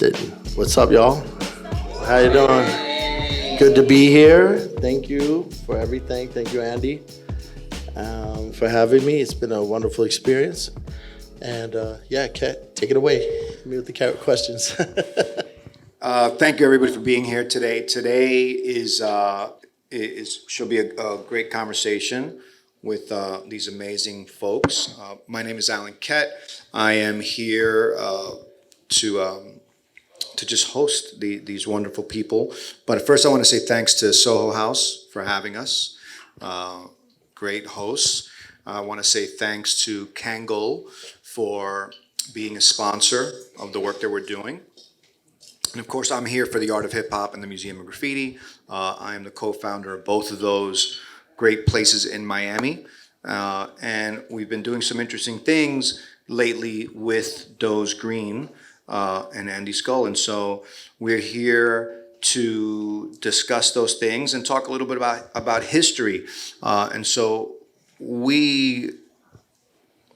Austin. What's up, y'all? How you doing? Good to be here. Thank you for everything. Thank you, Andi, for having me. It's been a wonderful experience. And yeah, Kat, take it away. Hit me with the questions. Thank you, everybody, for being here today. Today should be a great conversation with these amazing folks. My name is Alan Kett. I am here to just host these wonderful people. But first, I want to say thanks to SohoHouse for having us. Great hosts. I want to say thanks to Scull for being a sponsor of the work that we're doing. And of course, I'm here for the Art of Hip Hop and the Museum of Graffiti. I am the co-founder of both of those great places in Miami. And we've been doing some interesting things lately with Doze Green and Andi Scull. And so we're here to discuss those things and talk a little bit about history. And so we're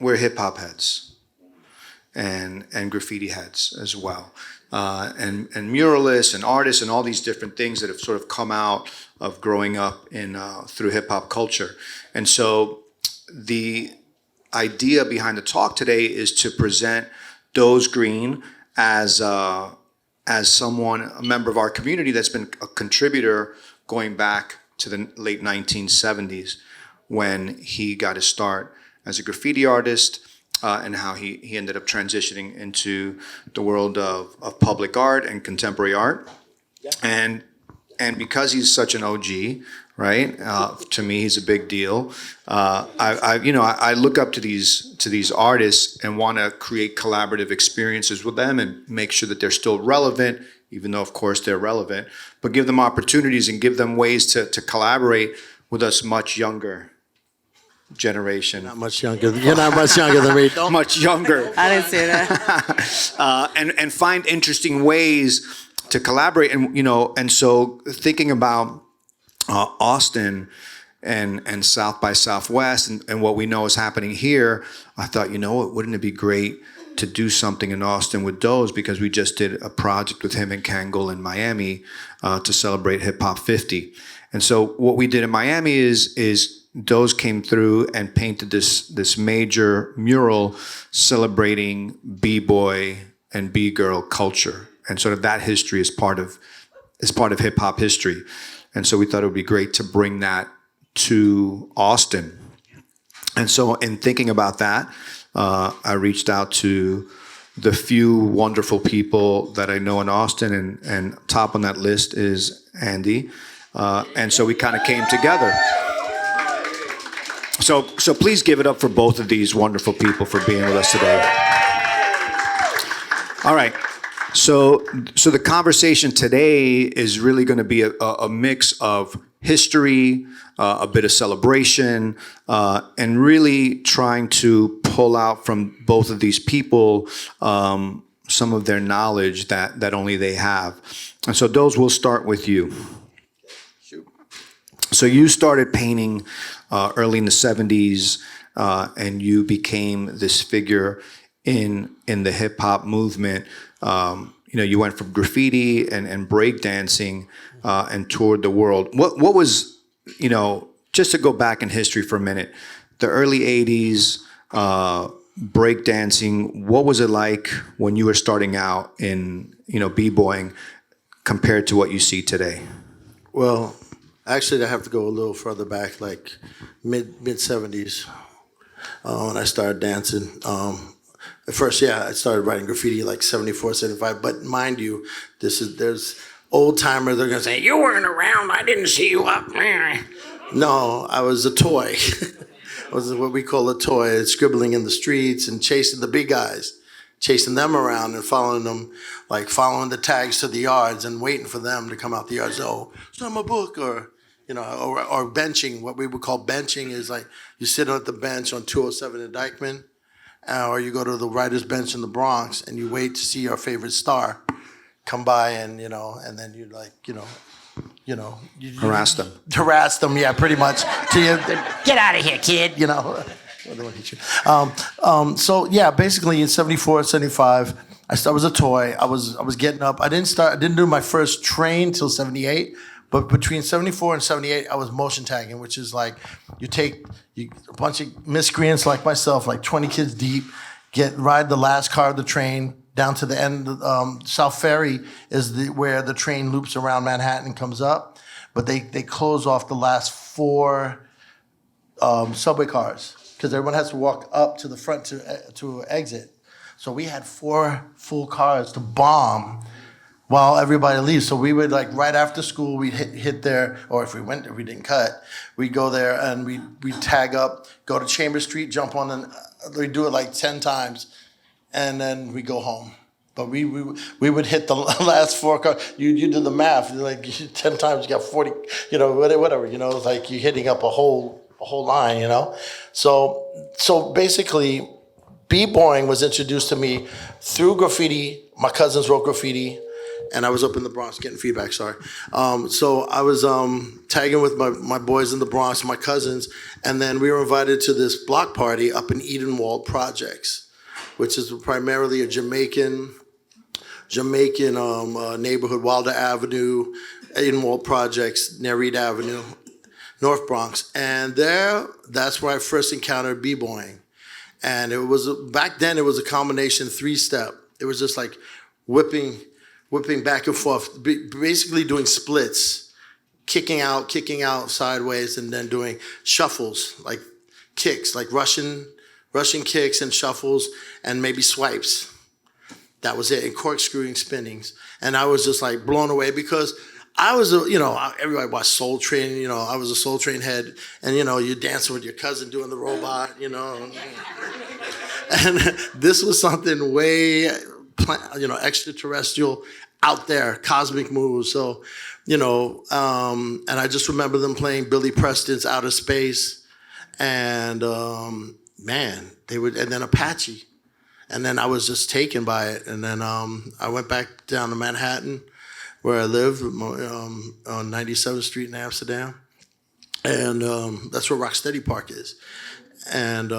hip hop heads and graffiti heads as well. And muralists and artists and all these different things that have sort of come out of growing up in through hip hop culture. And so the idea behind the talk today is to present Doze Green as someone, a member of our community that's been a contributor going back to the late 1970s when he got his start as a graffiti artist. And how he ended up transitioning into the world of public art and contemporary art. Yeah. And because he's such an OG, right? To me, he's a big deal. I look up to these artists and want to create collaborative experiences with them and make sure that they're still relevant, even though, of course, they're relevant, but give them opportunities and give them ways to collaborate with us much younger generation. Not much younger. You're not much younger than me. Don't. Much younger. I didn't say that. And find interesting ways to collaborate. And so thinking about Austin and South by Southwest and what we know is happening here, I thought, wouldn't it be great to do something in Austin with Doze, because we just did a project with him and Scull in Miami to celebrate Hip Hop 50. And so what we did in Miami is Doze came through and painted this major mural celebrating B-boy and B-girl culture, and sort of that history is part of hip hop history. And so we thought it would be great to bring that to Austin. And so in thinking about that, I reached out to the few wonderful people that I know in Austin, and top on that list is Andi. And so we kind of came together. So please give it up for both of these wonderful people for being with us today. All right. So the conversation today is really going to be a mix of history, a bit of celebration, and really trying to pull out from both of these people some of their knowledge that only they have. And so Doze, we'll start with you. So you started painting early in the 70s, and you became this figure in the hip hop movement. You went from graffiti and breakdancing and toured the world. What was, just to go back in history for a minute, the early 80s, breakdancing, what was it like when you were starting out in, b-boying compared to what you see today? Well, actually, I have to go a little further back, like mid 70s, when I started dancing. At first, I started writing graffiti like 74, 75. But mind you, there's old timers. They're gonna say, "You weren't around. I didn't see you up there." No, I was a toy. I was what we call a toy, scribbling in the streets and chasing the big guys, chasing them around and following them, like following the tags to the yards and waiting for them to come out the yards. Oh, sign my book, or benching. What we would call benching is like you sit on the bench on 207 in Dyckman, or you go to the writer's bench in the Bronx and you wait to see your favorite star come by, and and then you harass them. Harass them, yeah, pretty much. To you, Get out of here, kid. So yeah, basically in 74, 75, I was a toy. I was getting up. I didn't do my first train till '78, but between '74 and '78, I was motion tagging, which is like a bunch of miscreants like myself, like 20 kids deep, ride the last car of the train down to the end. South Ferry is where the train loops around Manhattan and comes up, but they close off the last 4 subway cars because everyone has to walk up to the front to exit. So we had 4 full cars to bomb while everybody leaves. So we would like right after school, we'd hit there, or if we didn't cut, we'd go there and we'd tag up, go to Chambers Street, jump on, and we'd do it like 10 times, and then we go home. But we would hit the last 4 cars. You do the math, like 10 times you got 40, whatever, it's like you're hitting up a whole line, So basically, b-boying was introduced to me through graffiti. My cousins wrote graffiti, and I was up in the Bronx getting feedback, sorry. So I was tagging with my boys in the Bronx, my cousins, and then we were invited to this block party up in Edenwald Projects, which is primarily a Jamaican neighborhood, Wilder Avenue, Edenwald Projects, Nereid Avenue, North Bronx. And that's where I first encountered b-boying. And back then it was a combination 3-step. It was just like whipping back and forth, basically doing splits, kicking out sideways, and then doing shuffles, like kicks, like Russian kicks and shuffles, and maybe swipes. That was it, and corkscrewing spinnings. And I was just like blown away because I was, everybody watched Soul Train, I was a Soul Train head, and, you're dancing with your cousin doing the robot, And this was something way, extraterrestrial, out there, cosmic moves. So, and I just remember them playing Billy Preston's Outer Space, and man, and then Apache. And then I was just taken by it. And then I went back down to Manhattan, where I lived, on 97th Street in Amsterdam. And that's where Rocksteady Park is. And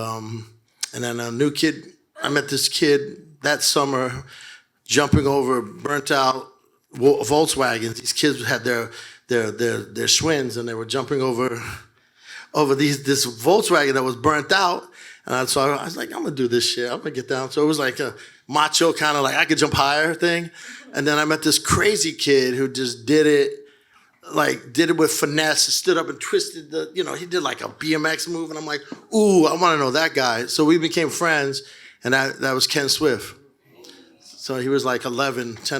then a new kid, I met this kid that summer jumping over burnt out Volkswagens. These kids had their Schwinns, and they were jumping over this Volkswagen that was burnt out. And so I was like, I'm gonna do this shit. I'm gonna get down. So it was like a macho kind of like I could jump higher thing. And then I met this crazy kid who just did it with finesse, stood up and twisted he did like a BMX move. And I'm like, ooh, I wanna know that guy. So we became friends, and that was Ken Swift. So he was like 10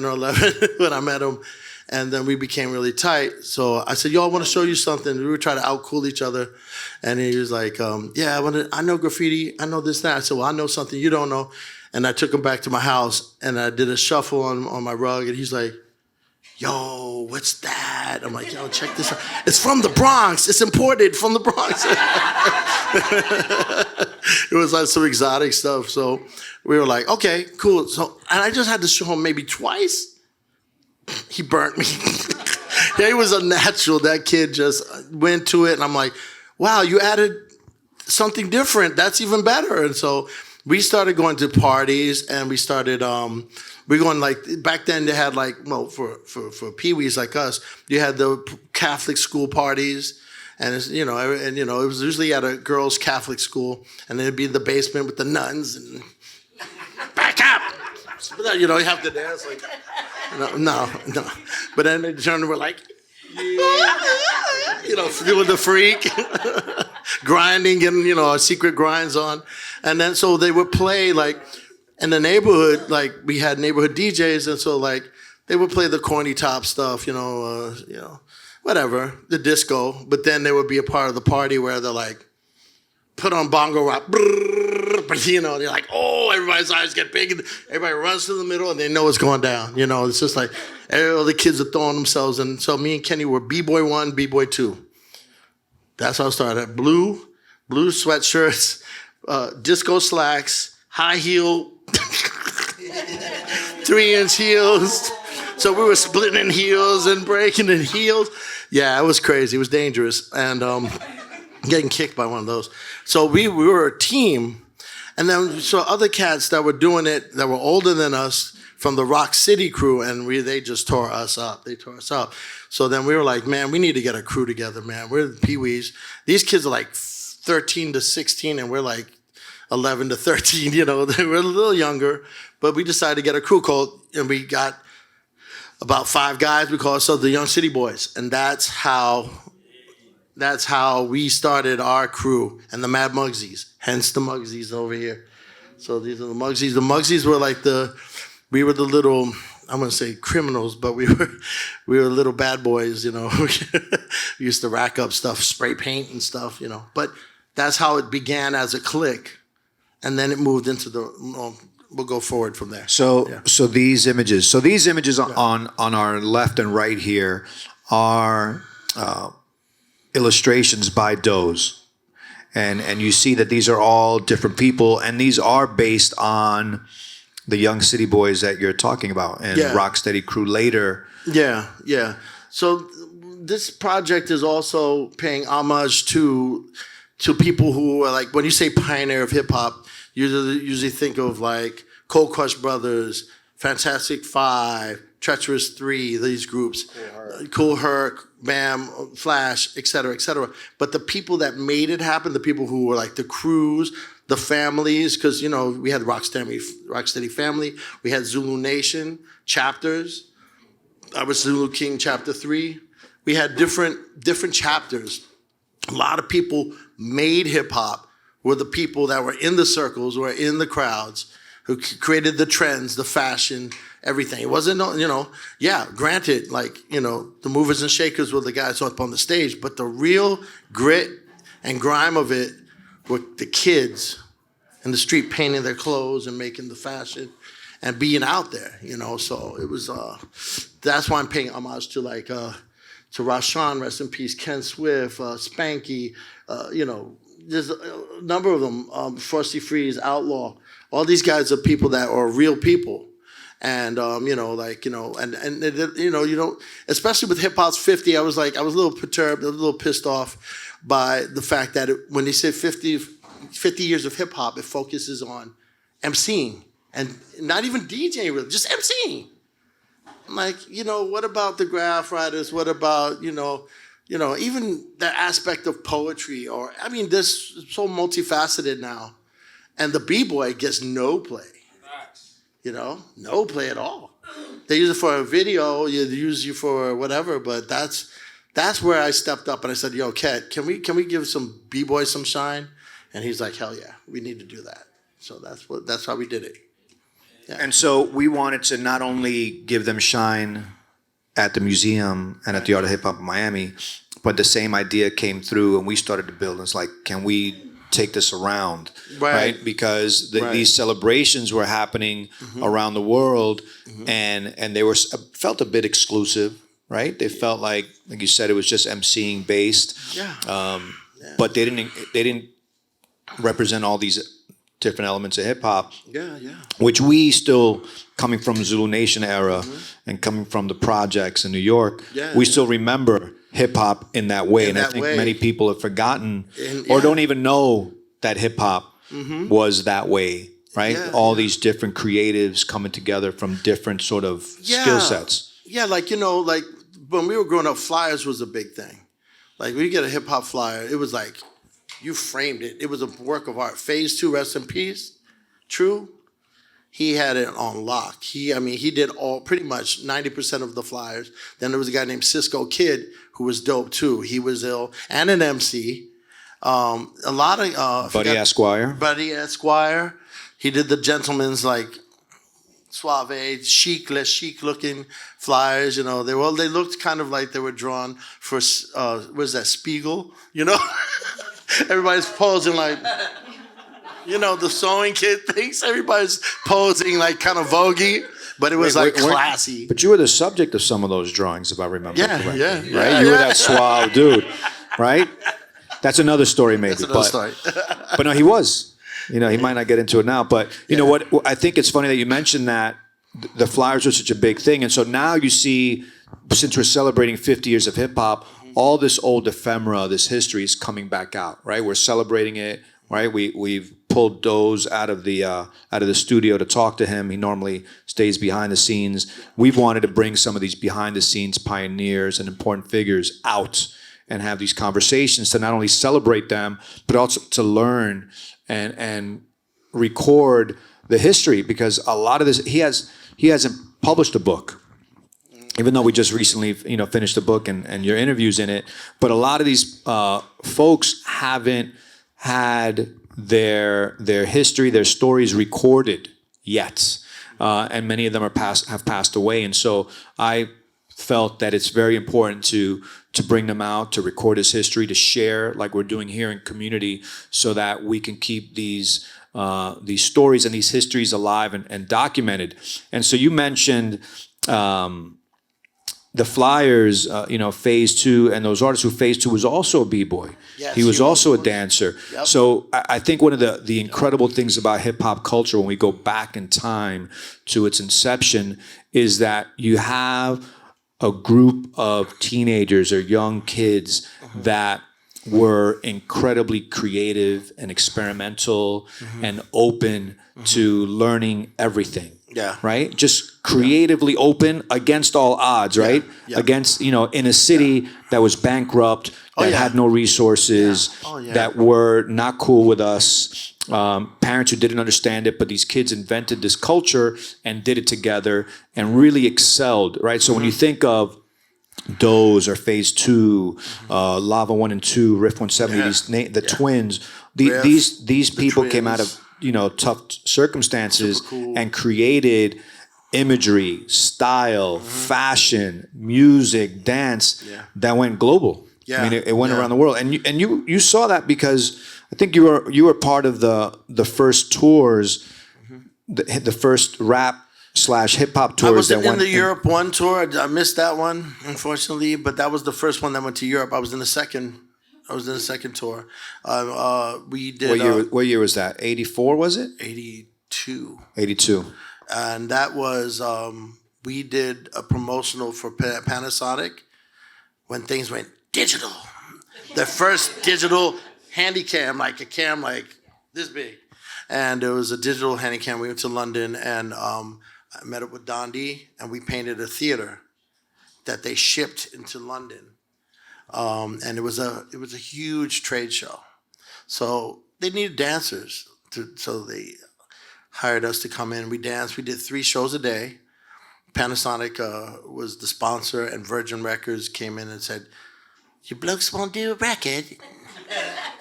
or 11 when I met him. And then we became really tight. So I said, yo, I want to show you something. We were trying to out-cool each other. And he was like, yeah, I know graffiti. I know this, that. I said, well, I know something you don't know. And I took him back to my house, and I did a shuffle on my rug. And he's like, yo, what's that? I'm like, yo, check this out. It's from the Bronx. It's imported from the Bronx. It was like some exotic stuff. So we were like, okay, cool. So, and I just had to show him maybe twice. He burnt me. Yeah, he was a natural. That kid just went to it, and I'm like, wow, you added something different. That's even better. And so we started going to parties, and we started, we're going like, back then they had like, for peewees like us, you had the Catholic school parties, and it's, it was usually at a girls' Catholic school, and it'd be in the basement with the nuns, and back up. You have to dance like, no. But then they turned and were like, doing the freak, grinding, getting, secret grinds on. And then so they would play like in the neighborhood, like we had neighborhood DJs. And so like they would play the corny top stuff, whatever, the disco. But then there would be a part of the party where they're like, put on bongo rock, but they're like, oh, everybody's eyes get big, and everybody runs to the middle, and they know it's going down. It's just like all the kids are throwing themselves, and so me and Kenny were B-Boy 1, B-Boy 2. That's how I started. Blue sweatshirts, disco slacks, high heel, 3-inch heels. So we were splitting in heels and breaking in heels. Yeah, it was crazy. It was dangerous, and getting kicked by one of those. So we were a team. And then so other cats that were doing it, that were older than us, from the Rock City crew, and they just tore us up. They tore us up. So then we were like, man, we need to get a crew together, man. We're the Pee-wees. These kids are like 13 to 16, and we're like 11 to 13. You know, they were a little younger, but we decided to get a crew called, and we got about 5 guys. We call ourselves the Young City Boys, and that's how we started our crew, and the Mad Mugsies, hence the Mugsies over here. So these are the Mugsies. The Mugsies were like we were the little, I'm gonna say criminals, but we were little bad boys, you know. We used to rack up stuff, spray paint and stuff, you know. But that's how it began as a clique, and then it moved into we'll go forward from there. So these images on our left and right here are illustrations by Doze. And you see that these are all different people, and these are based on the Young City Boys that you're talking about, and Rocksteady crew later. Yeah, yeah. So this project is also paying homage to people who are like, when you say pioneer of hip hop, you usually think of like Cold Crush Brothers, Fantastic Five, Treacherous 3, these groups, Cool Herc, Bam, Flash, et cetera, but the people that made it happen, the people who were like the crews, the families, because, you know, we had Rocksteady Family, we had Zulu Nation, chapters. I was Zulu King Chapter 3. We had different chapters. A lot of people made hip-hop, were the people that were in the circles, were in the crowds, who created the trends, the fashion, everything. It wasn't, you know, granted, like, you know, the movers and shakers were the guys up on the stage, but the real grit and grime of it were the kids in the street painting their clothes and making the fashion and being out there, you know. So it was, that's why I'm paying homage to like, to Rashawn, rest in peace, Ken Swift, Spanky, you know, there's a number of them, Frosty Freeze, Outlaw. All these guys are people that are real people. And, you know, like, you know, and you know, you don't, especially with Hip Hop's 50, I was a little perturbed, a little pissed off by the fact that when they said 50 years of hip hop, it focuses on MCing and not even DJing really, just MCing. I'm like, you know, what about the graph writers? What about, you know, even the aspect of poetry, or, I mean, this is so multifaceted now. And the B-boy gets no play. You know, no play at all. They use it for a video, you use you for whatever, but that's where I stepped up and I said, yo, Ket, can we give some B-boys some shine? And he's like, hell yeah, we need to do that. So that's how we did it. Yeah. And so we wanted to not only give them shine at the museum and at the Art of Hip Hop in Miami, but the same idea came through and we started to build. It's like, can we take this around, right? Because these celebrations were happening around the world, and they were felt a bit exclusive, right? They felt like you said, it was just MCing based, but they didn't represent all these different elements of hip hop, which we still, coming from Zulu Nation era and coming from the projects in New York, we still remember hip hop in that way, and I think many people have forgotten or don't even know that hip hop was that way, right? All these different creatives coming together from different sort of skill sets. Yeah, like, you know, like when we were growing up, flyers was a big thing. Like when you get a hip hop flyer, it was like you framed it. It was a work of art. Phase 2, rest in peace. True. He had it on lock. He did pretty much 90% of the flyers. Then there was a guy named Cisco Kid who was dope too. He was ill and an MC. A lot of Buddy Esquire. He did the Gentleman's like suave, chic, less chic looking flyers. You know, they looked kind of like they were drawn for what is that, Spiegel? You know, everybody's posing like. You know, the sewing kid things, everybody's posing like kind of voguey, but it was classy. But you were the subject of some of those drawings, if I remember correctly. Yeah. Right? You were that suave dude, right? That's another story maybe. That's another story. But no, he was. You know, he might not get into it now, but you know what? I think it's funny that you mentioned that the flyers were such a big thing. And so now you see, since we're celebrating 50 years of hip hop, all this old ephemera, this history is coming back out, right? We're celebrating it, right? We've pulled Doze out of the studio to talk to him. He normally stays behind the scenes. We've wanted to bring some of these behind the scenes pioneers and important figures out and have these conversations to not only celebrate them, but also to learn and record the history, because a lot of this, he hasn't published a book, even though we just recently finished a book and your interviews in it. But a lot of these folks haven't had their history, their stories recorded yet, and many of them have passed away. And so I felt that it's very important to bring them out, to record his history, to share like we're doing here in community, so that we can keep these stories and these histories alive and documented. And so you mentioned the Flyers, Phase 2, and those artists who Phase 2 was also a b-boy. Yes, he was also a dancer. Yep. So I think one of the incredible things about hip hop culture, when we go back in time to its inception, is that you have a group of teenagers or young kids that were incredibly creative and experimental and open to learning everything. Yeah. Right? Just creatively open against all odds, right? Yeah. Against, in a city that was bankrupt, that had no resources, that were not cool with us, parents who didn't understand it, but these kids invented this culture and did it together and really excelled, right? So when you think of Doze or Phase 2, Lava 1 and 2, Riff 170, the twins, these people came out of tough circumstances and created imagery, style, fashion, music, dance that went global. I mean, it went around the world, and you saw that because I think you were part of the first tours, the first rap / hip hop tours. I was that in went the Europe one tour. I missed that one, unfortunately, but that was the first one that went to Europe. I was in the second tour. We did. What year was that? 84, was it? 82. 82. And that was, we did a promotional for Panasonic when things went digital. The first digital handy cam, like a cam like this big. And it was a digital handy cam. We went to London and I met up with Andi and we painted a theater that they shipped into London. And it was a huge trade show. So they needed dancers. So they hired us to come in. We danced. We did 3 shows a day. Panasonic was the sponsor, and Virgin Records came in and said, "You blokes won't do a record?"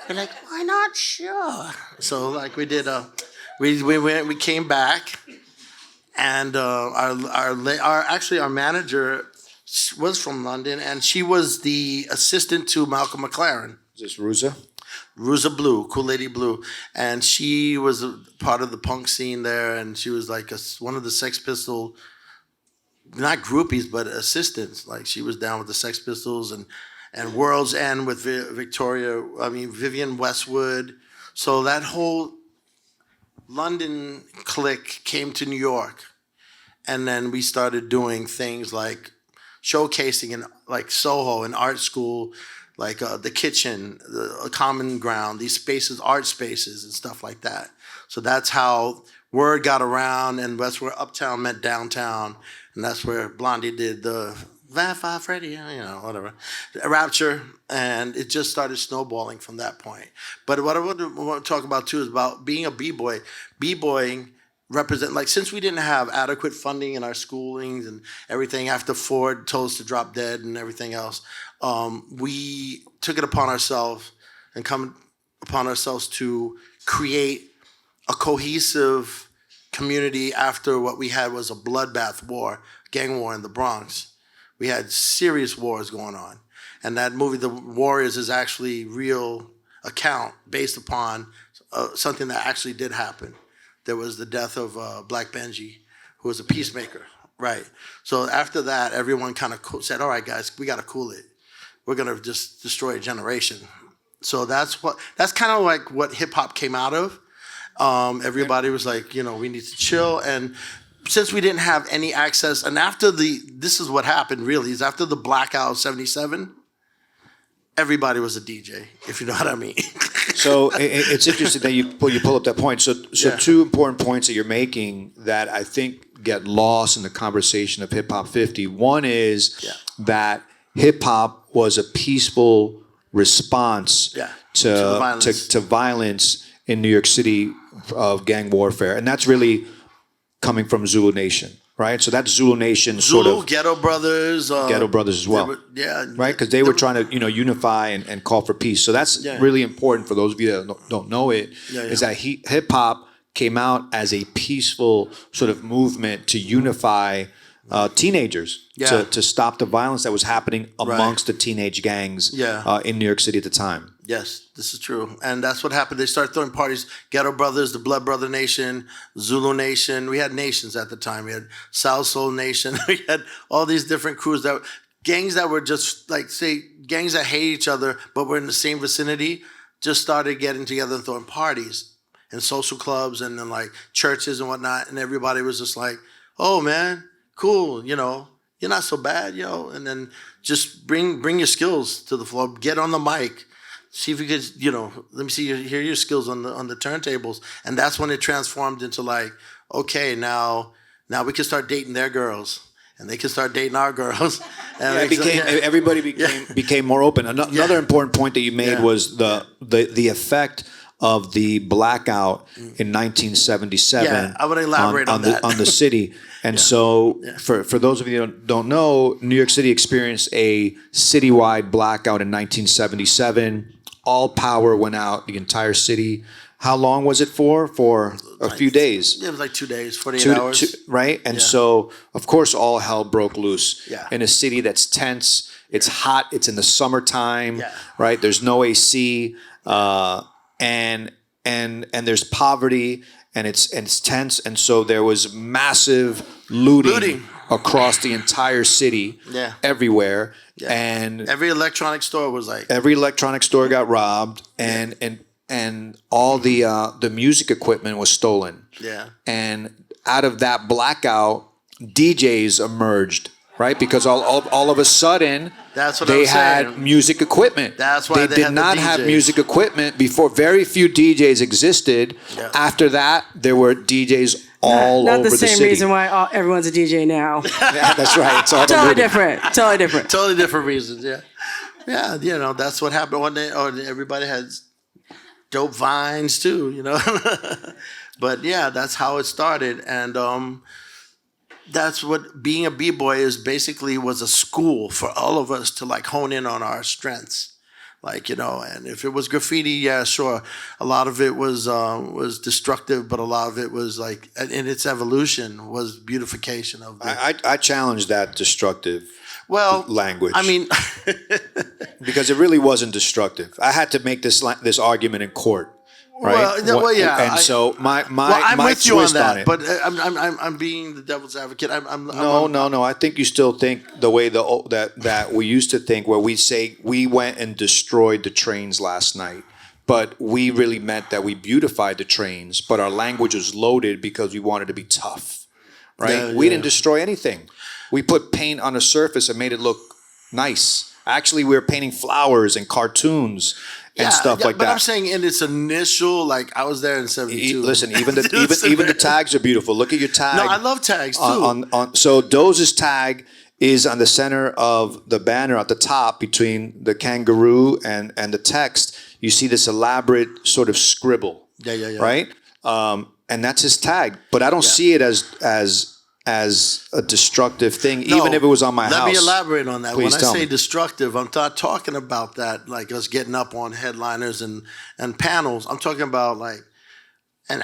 We're like, "Why not? Sure." So like we did. We came back, and our manager was from London, and she was the assistant to Malcolm McLaren. Is this Ruza? Ruza Blue, Cool Lady Blue, and she was a part of the punk scene there, and she was like one of the Sex Pistol, not groupies, but assistants. Like she was down with the Sex Pistols and World's End with Vivienne Westwood. So that whole London clique came to New York, and then we started doing things like showcasing in like Soho and art school, like the kitchen, the common ground, these spaces, art spaces and stuff like that. So that's how word got around, and that's where Uptown met Downtown, and that's where Blondie did the Wi-Fi Freddy, whatever, Rapture, and it just started snowballing from that point. But what I want to talk about too is about being a b-boy. B-boying represent, like, since we didn't have adequate funding in our schoolings and everything after Ford told us to drop dead and everything else, we took it upon ourselves to create a cohesive community after what we had was a bloodbath war, gang war in the Bronx. We had serious wars going on. And that movie, The Warriors, is actually real account based upon something that actually did happen. There was the death of Black Benji, who was a peacemaker, right? So after that, everyone kind of said, all right, guys, we got to cool it. We're going to just destroy a generation. So that's kind of like what hip hop came out of. Everybody was like, we need to chill. And since we didn't have any access, and this is what happened really, is after the blackout of 77, everybody was a DJ, if you know what I mean. So it's interesting that you pull up that point. So Yeah. two important points that you're making that I think get lost in the conversation of Hip Hop 50. One is Yeah. that hip hop was a peaceful response Yeah. To the violence. to violence in New York City of gang warfare, and that's really coming from Zulu Nation, right? So that's Zulu Nation sort Zulu, of Ghetto Brothers. Ghetto Brothers as well. Right, because they were trying to unify and call for peace. So that's Yeah. really important for those of you that don't know it. Yeah, yeah. Is that hip hop came out as a peaceful sort of movement to unify teenagers Yeah. to stop the violence that was happening amongst the teenage gangs Yeah. in New York City at the time. Yes, this is true. And that's what happened. They started throwing parties. Ghetto Brothers, the Blood Brother Nation, Zulu Nation. We had nations at the time. We had South Soul Nation. We had all these different crews gangs that were just like, say, gangs that hate each other, but were in the same vicinity, just started getting together and throwing parties in social clubs and then like churches and whatnot. And everybody was just like, oh man, cool, you're not so bad, and then just bring your skills to the floor, get on the mic, see if you could, let me hear your skills on the turntables, and that's when it transformed into like, okay, now we can start dating their girls, and they can start dating our girls. And Everybody became more open. Another important point that you made was the effect of the blackout in 1977. Yeah, I would elaborate on that. on the city. And so, for those of you that don't know, New York City experienced a citywide blackout in 1977. All power went out, the entire city. How long was it for? For a few days. It was like 2 days, 48 hours. Right? And so, of course, all hell broke loose Yeah. in a city that's tense. It's hot. It's in the summertime, Yeah. right? There's no AC, and there's poverty, and it's tense. And so there was massive looting across the entire city, everywhere. Yeah. And every electronic store was like, every electronic store got robbed, and all the music equipment was stolen. Yeah. And out of that blackout, DJs emerged, right? Because all of a sudden, that's what they I'm had saying. Music equipment. That's why they did had not the have DJs. music equipment before. Very few DJs existed. Yeah. After that, there were DJs all Not over the same city. reason why everyone's a DJ now. Yeah, that's right. It's all Totally diluted. different. Totally different. Totally different reasons, yeah. Yeah, that's what happened one day. Oh, everybody had dope vines too, But yeah, that's how it started. And that's what being a B-boy is basically, was a school for all of us to like hone in on our strengths. Like, and if it was graffiti, yeah, sure. A lot of it was destructive, but a lot of it was like, in its evolution, was beautification of the... I challenge that destructive language. I mean... because it really wasn't destructive. I had to make this argument in court, right? Yeah. And so my I'm my with you on twist that, on it. but I'm being the devil's advocate. No. I think you still think the way that we used to think, where we say we went and destroyed the trains last night, but we really meant that we beautified the trains, but our language was loaded because we wanted to be tough, right? We didn't destroy anything. We put paint on the surface and made it look nice. Actually, we were painting flowers and cartoons and stuff like but that. I'm saying in its initial, like, I was there in '72. Listen, even the tags are beautiful. Look at your tag. No, I love tags too. So Doze's tag is on the center of the banner at the top between the kangaroo and the text. You see this elaborate sort of scribble. Yeah. Right? And that's his tag. But I don't see it as a destructive thing, even if it was on my house. Let me elaborate on that. Please when I tell say me. Destructive, I'm not talking about that, like us getting up on headliners and panels. I'm talking about like, and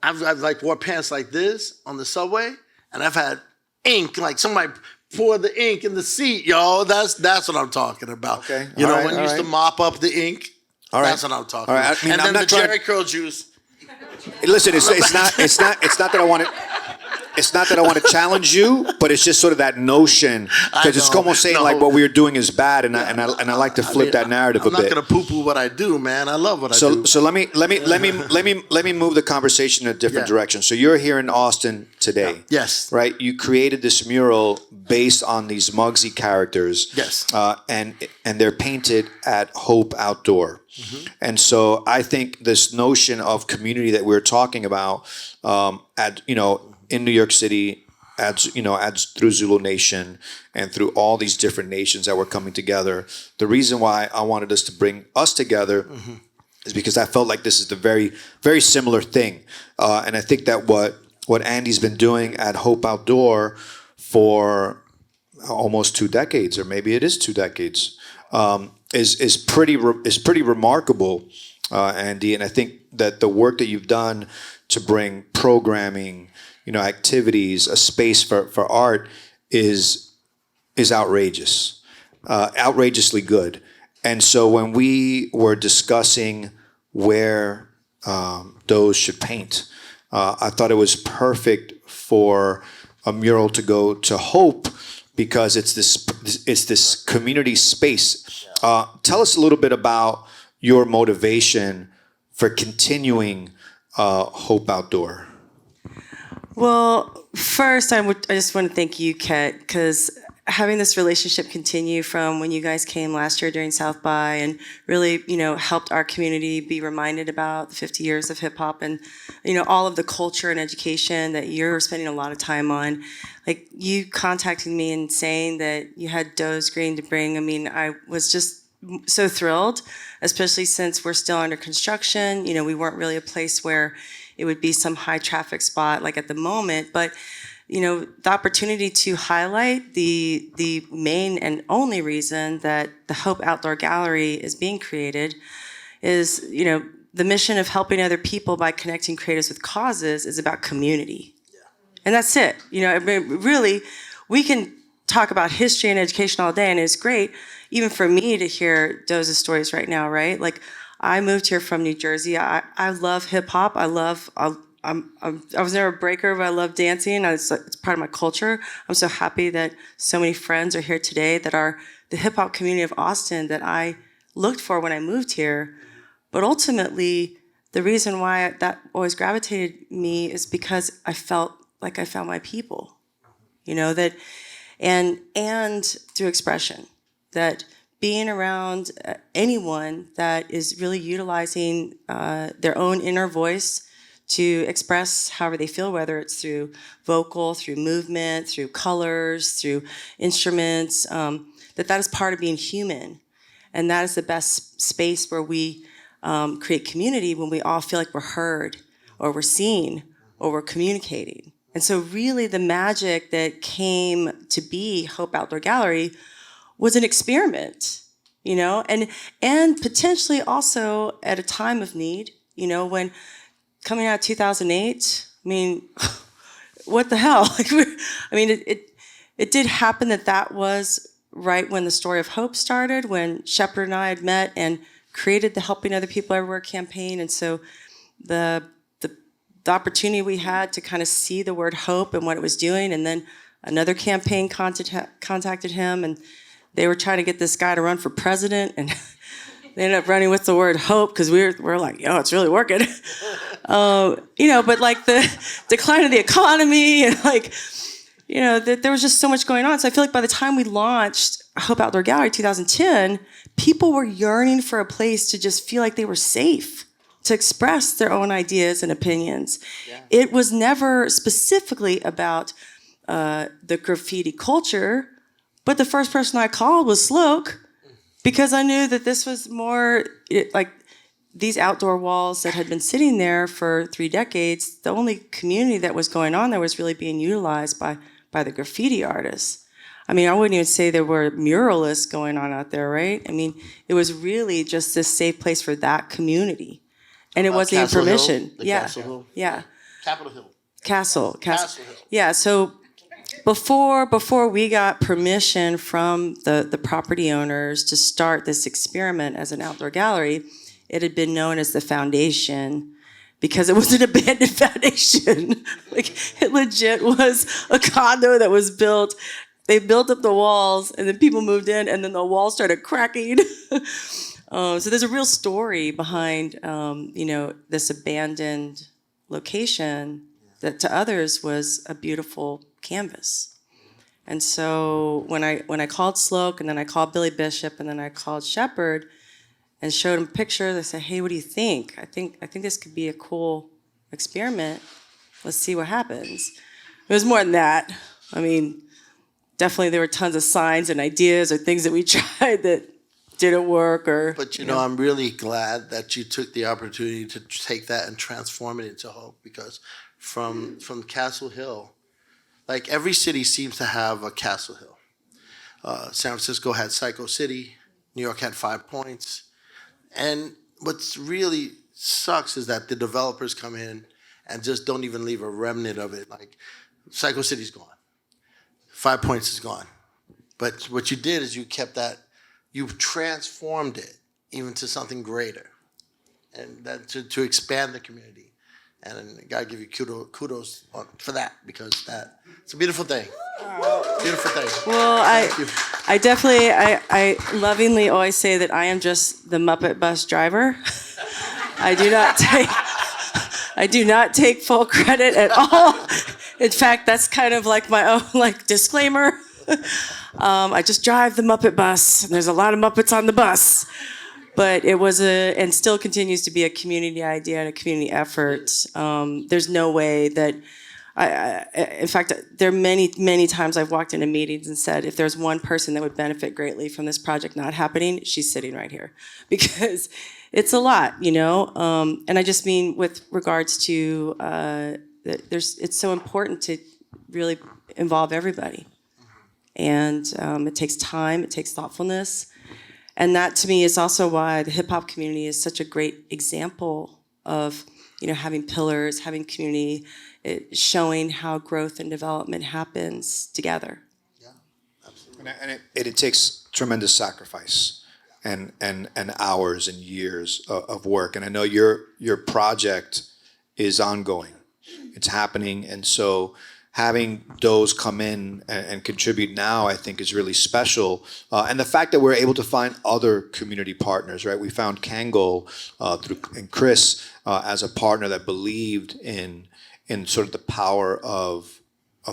I've like wore pants like this on the subway, and I've had ink, like somebody poured the ink in the seat, yo. That's what I'm talking about. Okay. When you used to mop up the ink. All right. That's what I'm talking All right. about. I mean, and I'm then not the trying- Jerry curl juice. Listen, it's not that I want to. it's not that I want to challenge you, but it's just sort of that notion, because it's know. almost saying No. like what we are doing is bad, and I like to flip that narrative I'm a bit. not gonna poo-poo what I do, man. I love what I do. So let me move the conversation in a different Yeah. direction. So you're here in Austin today. Yes. Right. You created this mural based on these Muggsy characters. Yes. And they're painted at Hope Outdoor. Mm-hmm. And so I think this notion of community that we're talking about, in New York City, adds through Zulu Nation and through all these different nations that were coming together. The reason why I wanted us to bring us together is because I felt like this is the very, very similar thing. And I think that what Andy's been doing at Hope Outdoor for almost 2 decades, or maybe it is 2 decades, is pretty remarkable, Andy. And I think that the work that you've done to bring programming, activities, a space for art is outrageous, outrageously good. And so when we were discussing where Doze should paint, I thought it was perfect for a mural to go to Hope, because it's this community space. Tell us a little bit about your motivation for continuing Hope Outdoor. Well, first, I just want to thank you, Ket, because having this relationship continue from when you guys came last year during South by and really, helped our community be reminded about the 50 years of hip hop and, all of the culture and education that you're spending a lot of time on. Like, you contacting me and saying that you had Doze Green to bring, I was just so thrilled, especially since we're still under construction. We weren't really a place where it would be some high traffic spot like at the moment, but the opportunity to highlight the main and only reason that the Hope Outdoor Gallery is being created is, the mission of helping other people by connecting creatives with causes is about community. Yeah. And that's it. Really, we can talk about history and education all day, and it's great, even for me to hear Doze's stories right now, right? Like, I moved here from New Jersey. I love hip hop. I was never a breaker, but I love dancing. It's part of my culture. I'm so happy that so many friends are here today that are the hip hop community of Austin that I looked for when I moved here. But ultimately, the reason why that always gravitated me is because I felt like I found my people, that, and through expression, that being around anyone that is really utilizing their own inner voice to express however they feel, whether it's through vocal, through movement, through colors, through instruments, that is part of being human. And that is the best space where we create community, when we all feel like we're heard, or we're seen, or we're communicating. And so really the magic that came to be Hope Outdoor Gallery was an experiment, and potentially also at a time of need, when coming out of 2008, what the hell? It did happen that was right when the Story of Hope started, when Shepard and I had met and created the Helping Other People Everywhere campaign. And so the opportunity we had to kind of see the word hope and what it was doing, and then another campaign contacted him, and they were trying to get this guy to run for president, and they ended up running with the word hope because we're like, it's really working. But like the decline of the economy and there was just so much going on. So I feel like by the time we launched Hope Outdoor Gallery 2010, people were yearning for a place to just feel like they were safe to express their own ideas and opinions. Yeah. It was never specifically about the graffiti culture, but the first person I called was Sloke, because I knew that this was more like these outdoor walls that had been sitting there for 3 decades. The only community that was going on there was really being utilized by the graffiti artists. I wouldn't even say there were muralists going on out there, right? It was really just this safe place for that community. And it wasn't even permission. Castle Hill? Yeah. Capitol Hill. Castle Hill. Yeah, so before we got permission from the property owners to start this experiment as an outdoor gallery, it had been known as the foundation because it was an abandoned foundation. Like, it legit was a condo that was built. They built up the walls, and then people moved in, and then the walls started cracking. So there's a real story behind, this abandoned location that to others was a beautiful canvas. And so when I called Sloak, and then I called Billy Bishop, and then I called Shepard, and showed him pictures, I said, "Hey, what do you think? I think this could be a cool experiment. Let's see what happens." It was more than that. I mean, definitely there were tons of signs and ideas or things that we tried that didn't work. But I'm really glad that you took the opportunity to take that and transform it into hope, because from Castle Hill, like every city seems to have a Castle Hill. San Francisco had Psycho City, New York had 5 Points, and what's really sucks is that the developers come in and just don't even leave a remnant of it. Like Psycho City's gone, 5 Points is gone, but what you did is you kept that. You've transformed it even to something greater, and that to expand the community. And I gotta give you kudos for that, because it's a beautiful thing. Beautiful thing. Well, I definitely, I lovingly always say that I am just the Muppet bus driver. I do not take full credit at all. In fact, that's kind of like my own disclaimer. I just drive the Muppet bus, and there's a lot of Muppets on the bus. But it was and still continues to be a community idea and a community effort. There's no way that, in fact, there are many, many times I've walked into meetings and said, if there's one person that would benefit greatly from this project not happening, she's sitting right here. Because it's a lot, And I just mean with regards to, it's so important to really involve everybody. And it takes time, it takes thoughtfulness. And that, to me, is also why the hip-hop community is such a great example of, having pillars, having community, showing how growth and development happens together. Yeah, absolutely. And it takes tremendous sacrifice and hours and years of work. And I know your project is ongoing. It's happening. And so having Doze come in and contribute now, I think, is really special. And the fact that we're able to find other community partners, right? We found Kangol and Chris as a partner that believed in sort of the power of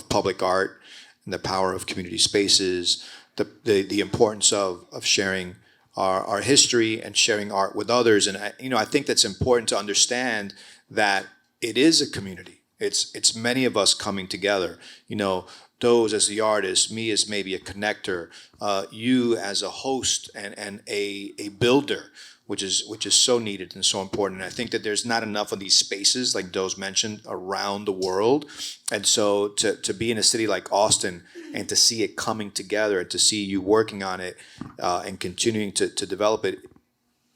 public art and the power of community spaces, the importance of sharing our history and sharing art with others. And I think that's important to understand that it is a community. It's many of us coming together. Doze as the artist, me as maybe a connector, you as a host and a builder, which is so needed and so important. And I think that there's not enough of these spaces, like Doze mentioned, around the world. And so to be in a city like Austin and to see it coming together and to see you working on it and continuing to develop it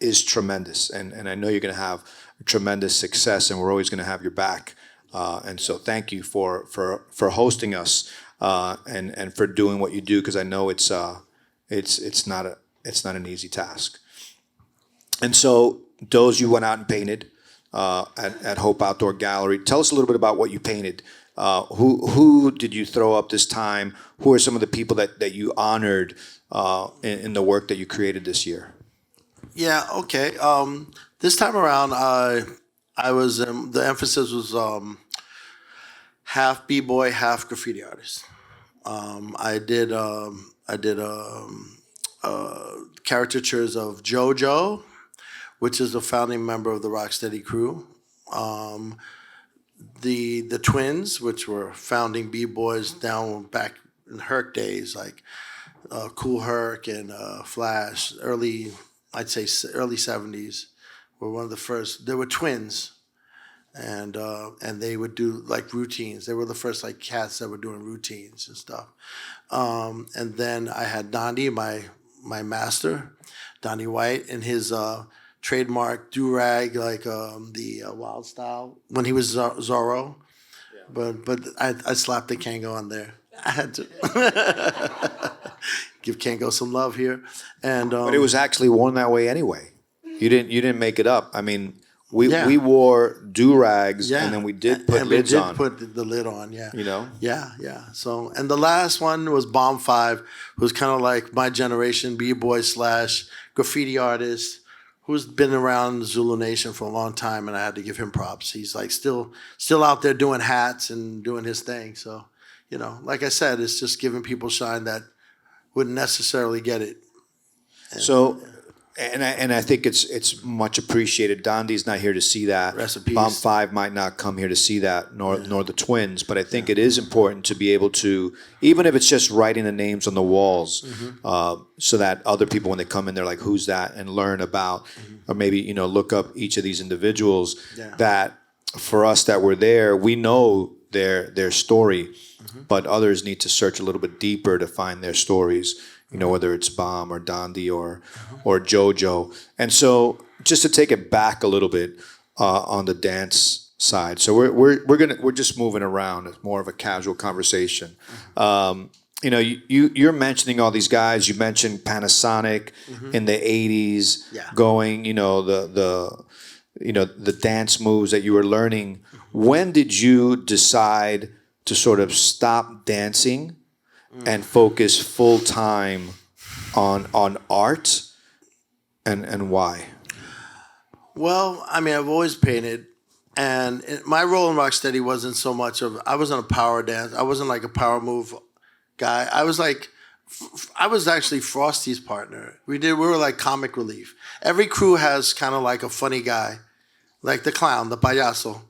is tremendous. And I know you're going to have tremendous success, and we're always going to have your back. And so thank you for hosting us and for doing what you do, because I know it's not an easy task. And so, Doze, you went out and painted at Hope Outdoor Gallery. Tell us a little bit about what you painted. Who did you throw up this time? Who are some of the people that you honored in the work that you created this year? Yeah. Okay. This time around, I was the emphasis was half b-boy, half graffiti artist. I did caricatures of JoJo, which is a founding member of the Rocksteady crew. The twins, which were founding b-boys down back in Herc days, like Cool Herc and Flash, I'd say early 70s. Were one of the first. They were twins, and they would do routines. They were the first cats that were doing routines and stuff. And then I had Andi, my master, Donnie White, in his trademark do-rag, the Wild Style when he was Zorro. Yeah. But I slapped the Kango on there. I had to give Kango some love here, and but it was actually worn that way anyway. You didn't make it up. I mean, Yeah. we wore do-rags, Yeah. and then we did put and lids we did on. put the lid on, yeah. You know? Yeah, yeah. So, and the last one was Bomb 5, who's kind of like my generation, B-boy slash graffiti artist, who's been around Zulu Nation for a long time, and I had to give him props. He's like still out there doing hats and doing his thing. So, you know, like I said, it's just giving people shine that wouldn't necessarily get it. So, and I think it's much appreciated. Dondi's not here to see that. Rest in peace. Bomb 5 might not come here to see that, nor the twins. But I think it is important to be able to, even if it's just writing the names on the walls, so that other people, when they come in, they're like, "Who's that?" and learn about, or maybe look up each of these individuals. Yeah. That for us that were there, we know their story, but others need to search a little bit deeper to find their stories. Whether it's Bomb or Dondi or JoJo. And so just to take it back a little bit on the dance side. So we're just moving around. It's more of a casual conversation. You're mentioning all these guys. You mentioned Panasonic in the 80s, going, the dance moves that you were learning. When did you decide to sort of stop dancing and focus full time on art, and why? Well, I mean, I've always painted, and my role in Rocksteady wasn't so much of, I wasn't a power dance. I wasn't like a power move guy. I was actually Frosty's partner. We were like comic relief. Every crew has kind of like a funny guy, like the clown, the payaso,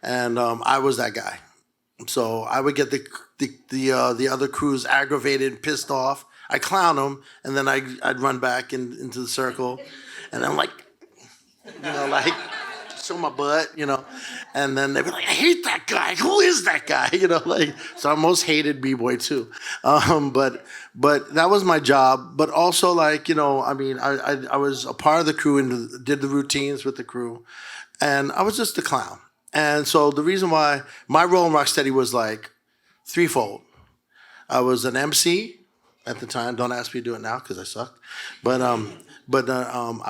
and I was that guy. So I would get the other crews aggravated and pissed off. I clown them, and then I'd run back into the circle, and I'm like, like show my butt, and then they'd be like, I hate that guy. Who is that guy? So I most hated B-boy too, but that was my job. But also I was a part of the crew and did the routines with the crew, and I was just a clown. And so the reason why my role in Rocksteady was like threefold. I was an MC at the time. Don't ask me to do it now because I sucked. But I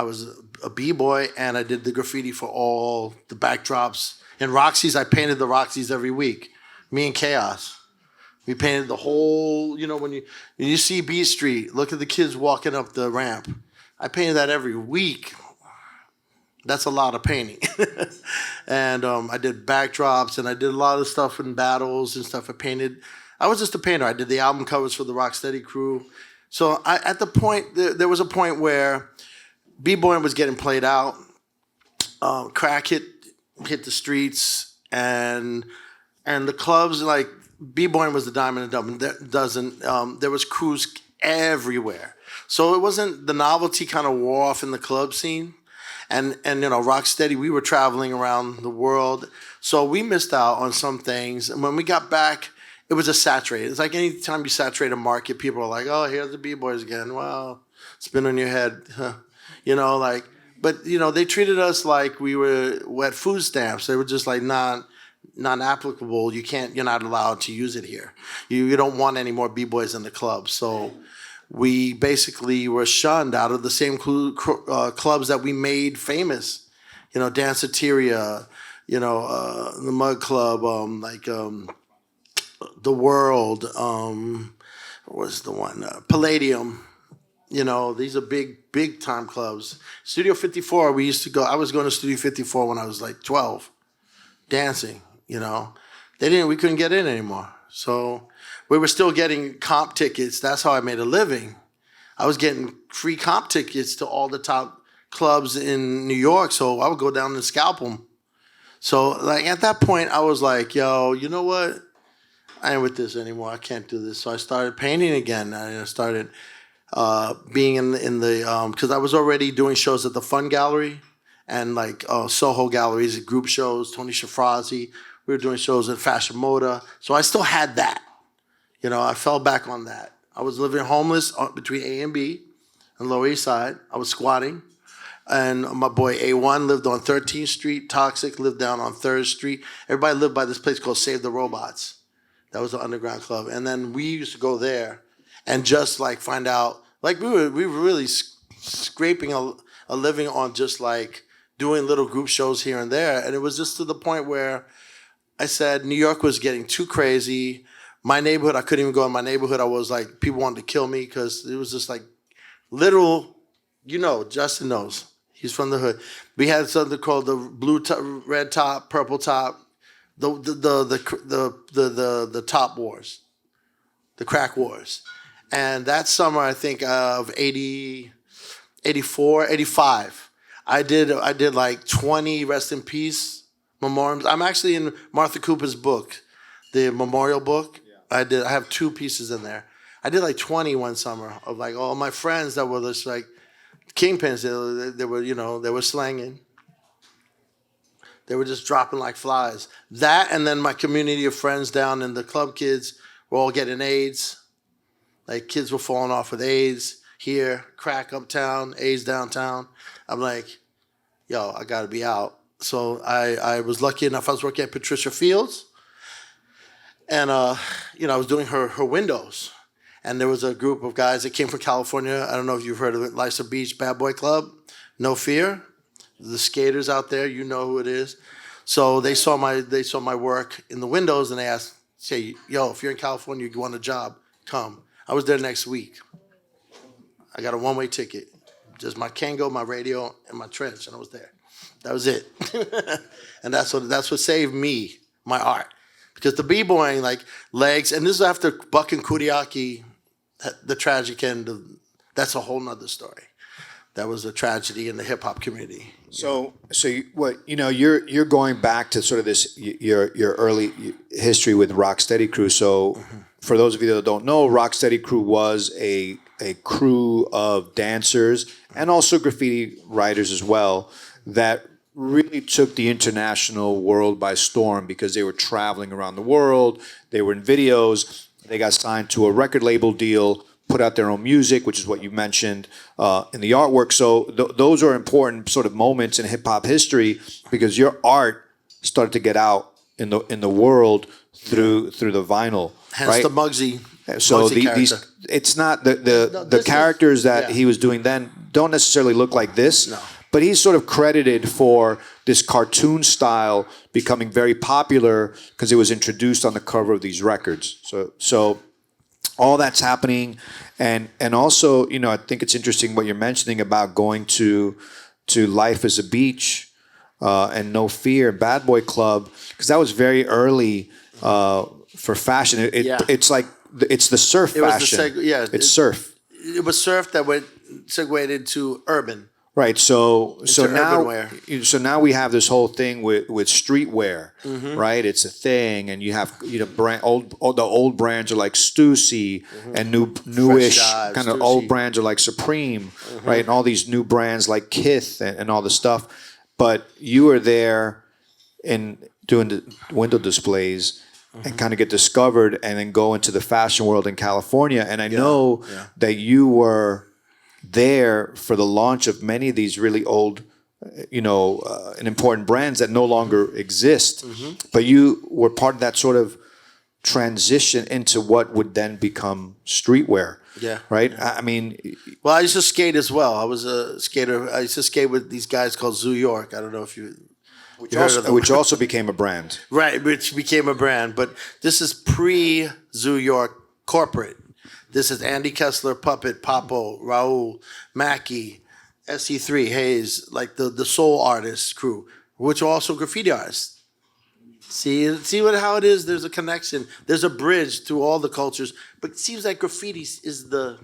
was a B-boy, and I did the graffiti for all the backdrops. In Roxy's, I painted the Roxy's every week. Me and Chaos. We painted the whole, when you see B Street, look at the kids walking up the ramp. I painted that every week. That's a lot of painting. And I did backdrops, and I did a lot of stuff in battles and stuff. I was just a painter. I did the album covers for the Rocksteady crew. So there was a point where B-boying was getting played out. Crack hit the streets, and the clubs, like B-boying was the dime and a dozen. There was crews everywhere. So it wasn't, the novelty kind of wore off in the club scene. And Rocksteady, we were traveling around the world, so we missed out on some things. And when we got back, it was just saturated. It's like any time you saturate a market, people are like, "Oh, here's the B-boys again." Well, spin on your head, But they treated us like we were wet food stamps. They were just like non-applicable. You're not allowed to use it here. You don't want any more B-boys in the club. So we basically were shunned out of the same clubs that we made famous. Danceteria, the Mud Club, the World, what was the one? Palladium. These are big time clubs. Studio 54, we used to go. I was going to Studio 54 when I was like 12, dancing. We couldn't get in anymore. So we were still getting comp tickets. That's how I made a living. I was getting free comp tickets to all the top clubs in New York, so I would go down and scalp them. So at that point, I was like, yo, you know what? I ain't with this anymore. I can't do this. So I started painting again. I started being in the because I was already doing shows at the Fun Gallery and Soho Galleries, group shows, Tony Shafrazi. We were doing shows at Fashion Moda. So I still had that. I fell back on that. I was living homeless between A and B and Lower East Side. I was squatting. And my boy A1 lived on 13th Street. Toxic lived down on 3rd Street. Everybody lived by this place called Save the Robots. That was the underground club. And then we used to go there and just find out, we were really scraping a living on just doing little group shows here and there. And it was just to the point where I said New York was getting too crazy. My neighborhood, I couldn't even go in my neighborhood. I was like, people wanted to kill me because it was just like literal, Justin knows. He's from the hood. We had something called the blue top, red top, purple top, the top wars, the crack wars. And that summer, I think of 80, 84, 85, I did like 20 rest in peace memorials. I'm actually in Martha Cooper's book, the memorial book. I have 2 pieces in there. I did like 20 one summer of like all my friends that were just like kingpins. They were, they were slanging. They were just dropping like flies. That, and then my community of friends down in the club kids were all getting AIDS. Like kids were falling off with AIDS here, crack uptown, AIDS downtown. I'm like, yo, I gotta be out. So I was lucky enough, I was working at Patricia Fields. And, I was doing her windows. And there was a group of guys that came from California. I don't know if you've heard of it, Lisa Beach Bad Boy Club, No Fear. The skaters out there, you know who it is. So they saw my work in the windows, and they asked, say, yo, if you're in California, you want a job, come. I was there next week. I got a one-way ticket. Just my Kango, my radio, and my trench, and I was there. That was it. And that's what saved me, my art. Because the b-boying, like legs, and this is after Buck and Kuriaki, the tragic end of, that's a whole nother story. That was a tragedy in the hip hop community. You're going back to sort of this your early history with Rocksteady Crew. So for those of you that don't know, Rocksteady Crew was a crew of dancers and also graffiti writers as well that really took the international world by storm because they were traveling around the world. They were in videos. They got signed to a record label deal, put out their own music, which is what you mentioned in the artwork. So those are important sort of moments in hip hop history because your art started to get out in the world through the vinyl. Hence right? the Muggsy. So Muggsy these, it's not the characters that he was doing then don't necessarily look like this. No. But he's sort of credited for this cartoon style becoming very popular because it was introduced on the cover of these records. So all that's happening, and also, I think it's interesting what you're mentioning about going to Life as a Beach and No Fear, Bad Boy Club, because that was very early for fashion. It's like it's the surf fashion. It's surf. It was surf that segued into urban. Right, so now we have this whole thing with streetwear, right? It's a thing, and you have the old brands are like Stussy, and newish kind of old brands are like Supreme, right? And all these new brands like Kith and all the stuff. But you were there in doing the window displays and kind of get discovered, and then go into the fashion world in California. And I know that you were there for the launch of many of these really old, and important brands that no longer exist. But you were part of that sort of transition into what would then become streetwear. Yeah. Right? Yeah. I mean... Well, I used to skate as well. I was a skater. I used to skate with these guys called Zoo York. I don't know if you... Which also became a brand. Right, which became a brand. But this is pre-Zoo York corporate. This is Andy Kessler, Puppet, Papo, Raul, Mackie, SE3, Hayes, like the soul artists crew, which are also graffiti artists. See how it is? There's a connection. There's a bridge through all the cultures. But it seems like graffiti is the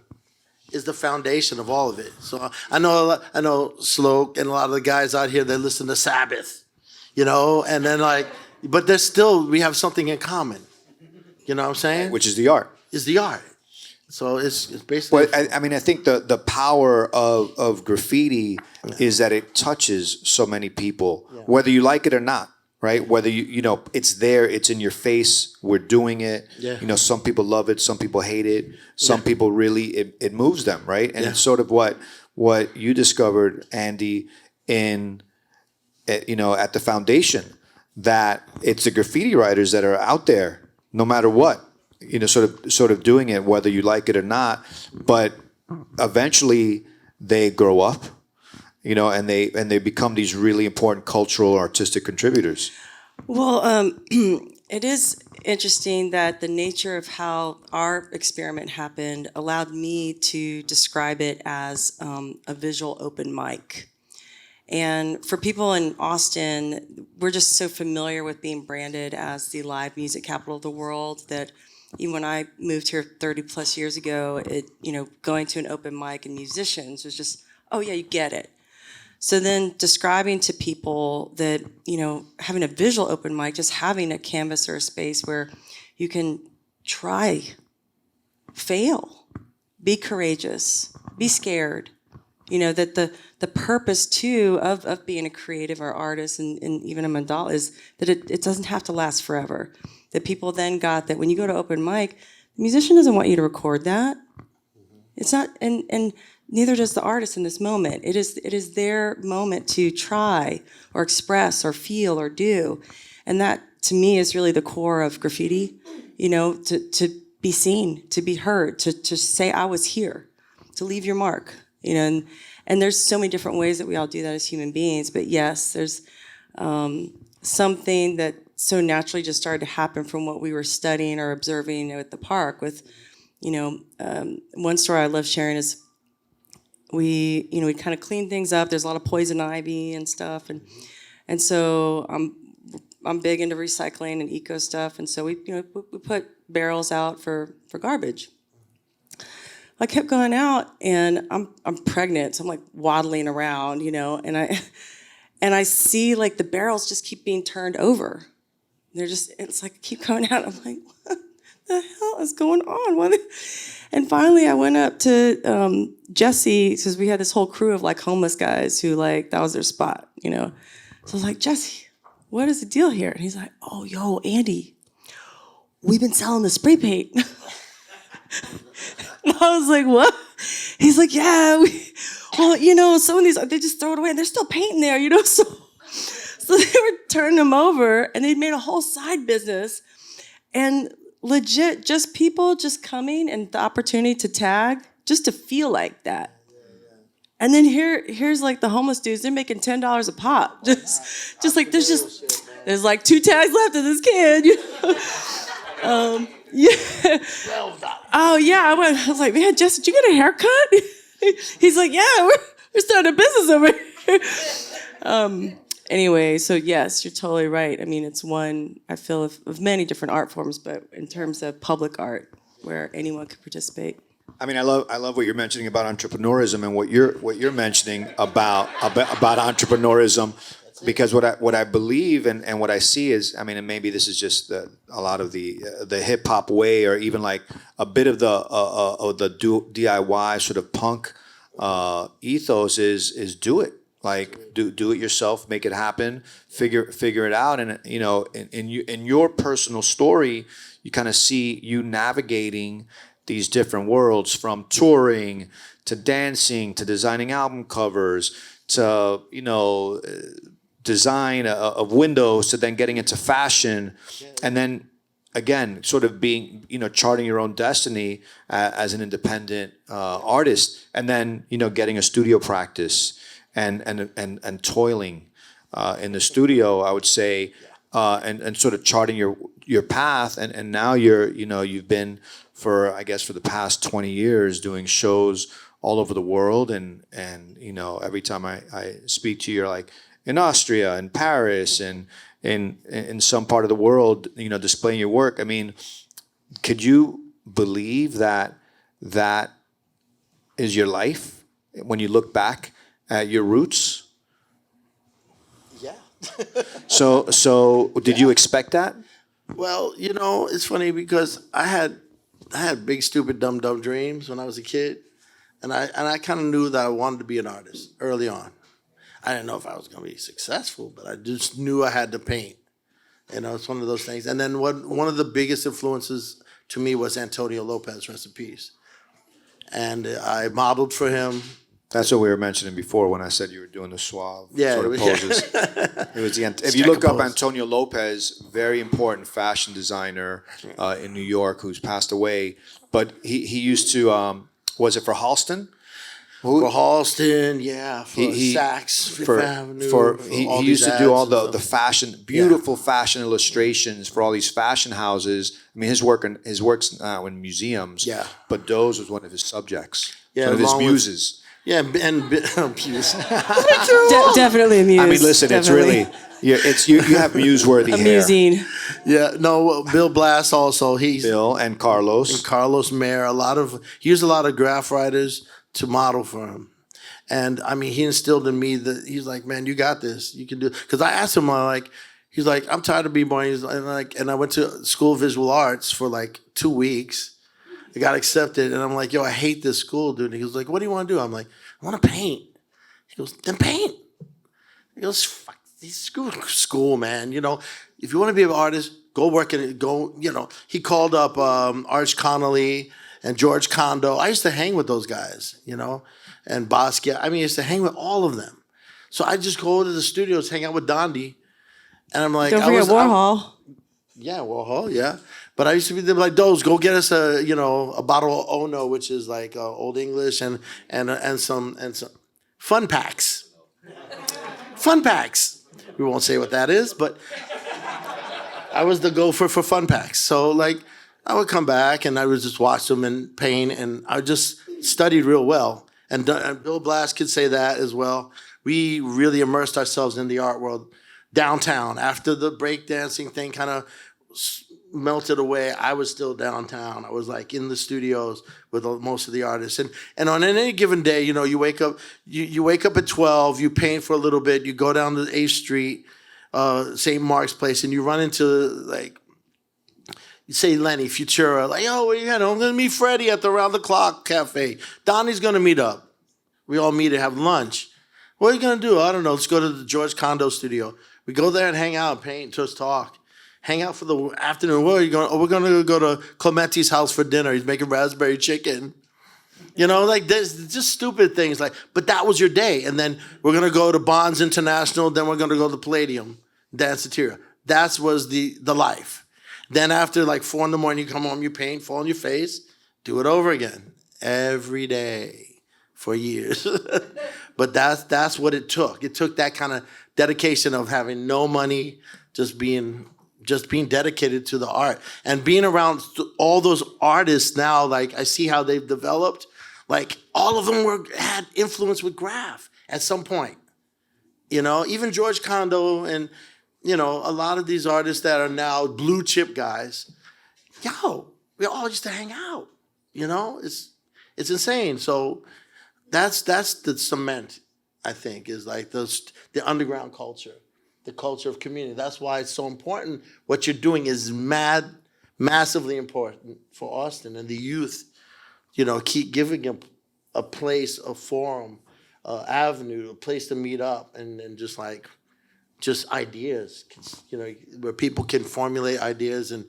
foundation of all of it. So I know Sloke and a lot of the guys out here, they listen to Sabbath, and then but there's still, we have something in common. You know what I'm saying? Which is the art. Is the art. So it's basically. Well, I think the power of graffiti is that it touches so many people, whether you like it or not, right? Whether it's there, it's in your face. We're doing it. Yeah. Some people love it, some people hate it, some people really it moves them, right? And it's sort of what you discovered, Andy, at the foundation, that it's the graffiti writers that are out there, no matter what. Sort of doing it, whether you like it or not, but eventually they grow up and they become these really important cultural, artistic contributors. Well, it is interesting that the nature of how our experiment happened allowed me to describe it as a visual open mic. And for people in Austin, we're just so familiar with being branded as the live music capital of the world that even when I moved here 30 plus years ago, going to an open mic and musicians was just, oh yeah, you get it. So then describing to people that, having a visual open mic, just having a canvas or a space where you can try, fail, be courageous, be scared. That the purpose too of being a creative or artist and even a mandala is that it doesn't have to last forever. That people then got that when you go to open mic, the musician doesn't want you to record that. It's not, and neither does the artist in this moment. It is their moment to try or express or feel or do. And that to me is really the core of graffiti, to be seen, to be heard, to say I was here, to leave your mark. And there's so many different ways that we all do that as human beings. But yes, there's something that so naturally just started to happen from what we were studying or observing at the park. With, one story I love sharing is we kind of clean things up. There's a lot of poison ivy and stuff, and so I'm big into recycling and eco stuff, and so we put barrels out for garbage. I kept going out, and I'm pregnant, so I'm like waddling around, and I see like the barrels just keep being turned over. It's like keep coming out. I'm like, what the hell is going on? And finally, I went up to Jesse, because we had this whole crew of like homeless guys who like that was their spot, So I was like, Jesse, what is the deal here? And he's like, oh, yo, Andi, we've been selling the spray paint. And I was like, what? He's like, yeah, some of these, they just throw it away and there's still paint in there, So they were turning them over and they made a whole side business. And legit, just people just coming and the opportunity to tag, just to feel like that. And then here's like the homeless dudes, they're making $10 a pop. Just like, there's like 2 tags left of this kid, Yeah. Oh yeah, I was like, man, Jess, did you get a haircut? He's like, yeah, we're starting a business over here. Anyway, so yes, you're totally right. I mean, it's one, I feel, of many different art forms, but in terms of public art, where anyone could participate. I mean, I love what you're mentioning about entrepreneurism and what you're mentioning about entrepreneurism. Because what I believe and what I see is, I mean, and maybe this is just a lot of the hip hop way, or even like a bit of the DIY sort of punk ethos is do it, like do it yourself, make it happen, figure it out, and in your personal story, you kind of see you navigating these different worlds, from touring to dancing to designing album covers to design of windows, to then getting into fashion, and then again sort of being charting your own destiny as an independent artist, and then getting a studio practice and toiling in the studio, I would say, and sort of charting your path, and now you've been for the past 20 years doing shows all over the world, and every time I speak to you, you're like in Austria and Paris and in some part of the world, displaying your work. I mean, could you believe that is your life when you look back at your roots? Yeah. So did you expect that? Well, it's funny because I had big, stupid, dumb dreams when I was a kid, and I kind of knew that I wanted to be an artist early on. I didn't know if I was going to be successful, but I just knew I had to paint. It's one of those things. And then one of the biggest influences to me was Antonio Lopez, rest in peace. And I modeled for him. That's what we were mentioning before when I said you were doing the suave sort of poses. It was if you look up Antonio Lopez, very important fashion designer in New York who's passed away, but he used to was it for Halston? for Halston, for Saks, Fifth Avenue, for all he these used to do all ads and the stuff. fashion, beautiful fashion illustrations for all these fashion houses. I mean, his work's now in museums. Yeah. But Doze was one of his subjects. Yeah, One of his along with- muses. Yeah, and Muse. Definitely amused. I mean, listen, definitely. it's really you have muse-worthy hair. amusing. Yeah, no, Bill Blass also. He's Bill and Carlos. Carlos Mayer. He used a lot of graph writers to model for him. And I mean, he instilled in me that he's like, man, you got this. You can do. Because I asked him, he's like, I'm tired of b-boying. And I went to school of visual arts for like 2 weeks. I got accepted, and I'm like, yo, I hate this school, dude. And he was like, what do you want to do? I'm like, I want to paint. He goes, then paint. He goes, fuck this school, man. You know, if you want to be an artist, go work in it. He called up Arch Connolly and George Condo. I used to hang with those guys, and Basquiat. I mean, I used to hang with all of them. So I just go to the studios, hang out with Andi, and I'm like, Don't forget Warhol. Yeah, Warhol, yeah. But I used to be there like, Doze, go get us a bottle of Ono, which is like Old English, and some fun packs. Fun packs. We won't say what that is, but I was the gopher for fun packs. So like, I would come back and I would just watch them and paint, and I just studied real well. And Bill Blass could say that as well. We really immersed ourselves in the art world downtown. After the breakdancing thing kind of melted away, I was still downtown. I was like in the studios with most of the artists. And on any given day, you wake up, you wake up at 12, you paint for a little bit, you go down to 8th Street, St. Mark's Place, and you run into like, you say Lenny, Futura, like, oh, I'm gonna meet Freddie at the Round the Clock Cafe. Donnie's gonna meet up. We all meet and have lunch. What are you gonna do? I don't know. Let's go to the George Condo studio. We go there and hang out, paint, just talk. Hang out for the afternoon. Where are you going? Oh, we're gonna go to Clementi's house for dinner. He's making raspberry chicken. Like there's just stupid things like, but that was your day. And then we're gonna go to Bonds International, then we're gonna go to the Palladium, Danceteria. That was the life. Then after like 4 a.m, you come home, you paint, fall on your face, do it over again. Every day for years. But that's what it took. It took that kind of dedication of having no money, just being dedicated to the art. And being around all those artists now, like I see how they've developed, like all of them had influence with graph at some point. Even George Condo and a lot of these artists that are now blue chip guys, we all used to hang out. It's insane. So that's the cement, I think, is like the underground culture, the culture of community. That's why it's so important. What you're doing is massively important for Austin and the youth. Keep giving them a place, a forum, avenue, a place to meet up, and just ideas. Where people can formulate ideas and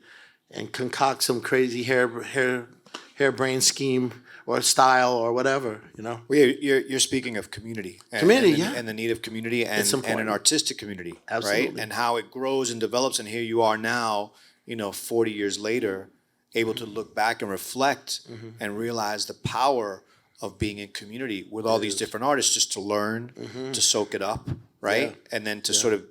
concoct some crazy harebrained scheme or style or whatever. Well, you're speaking of community. And the need of community and an artistic community. Absolutely. Right? And how it grows and develops. And here you are now, 40 years later, able to look back and reflect and realize the power of being in community with all these different artists, just to learn, to soak it up, right? Yeah. And then to sort of,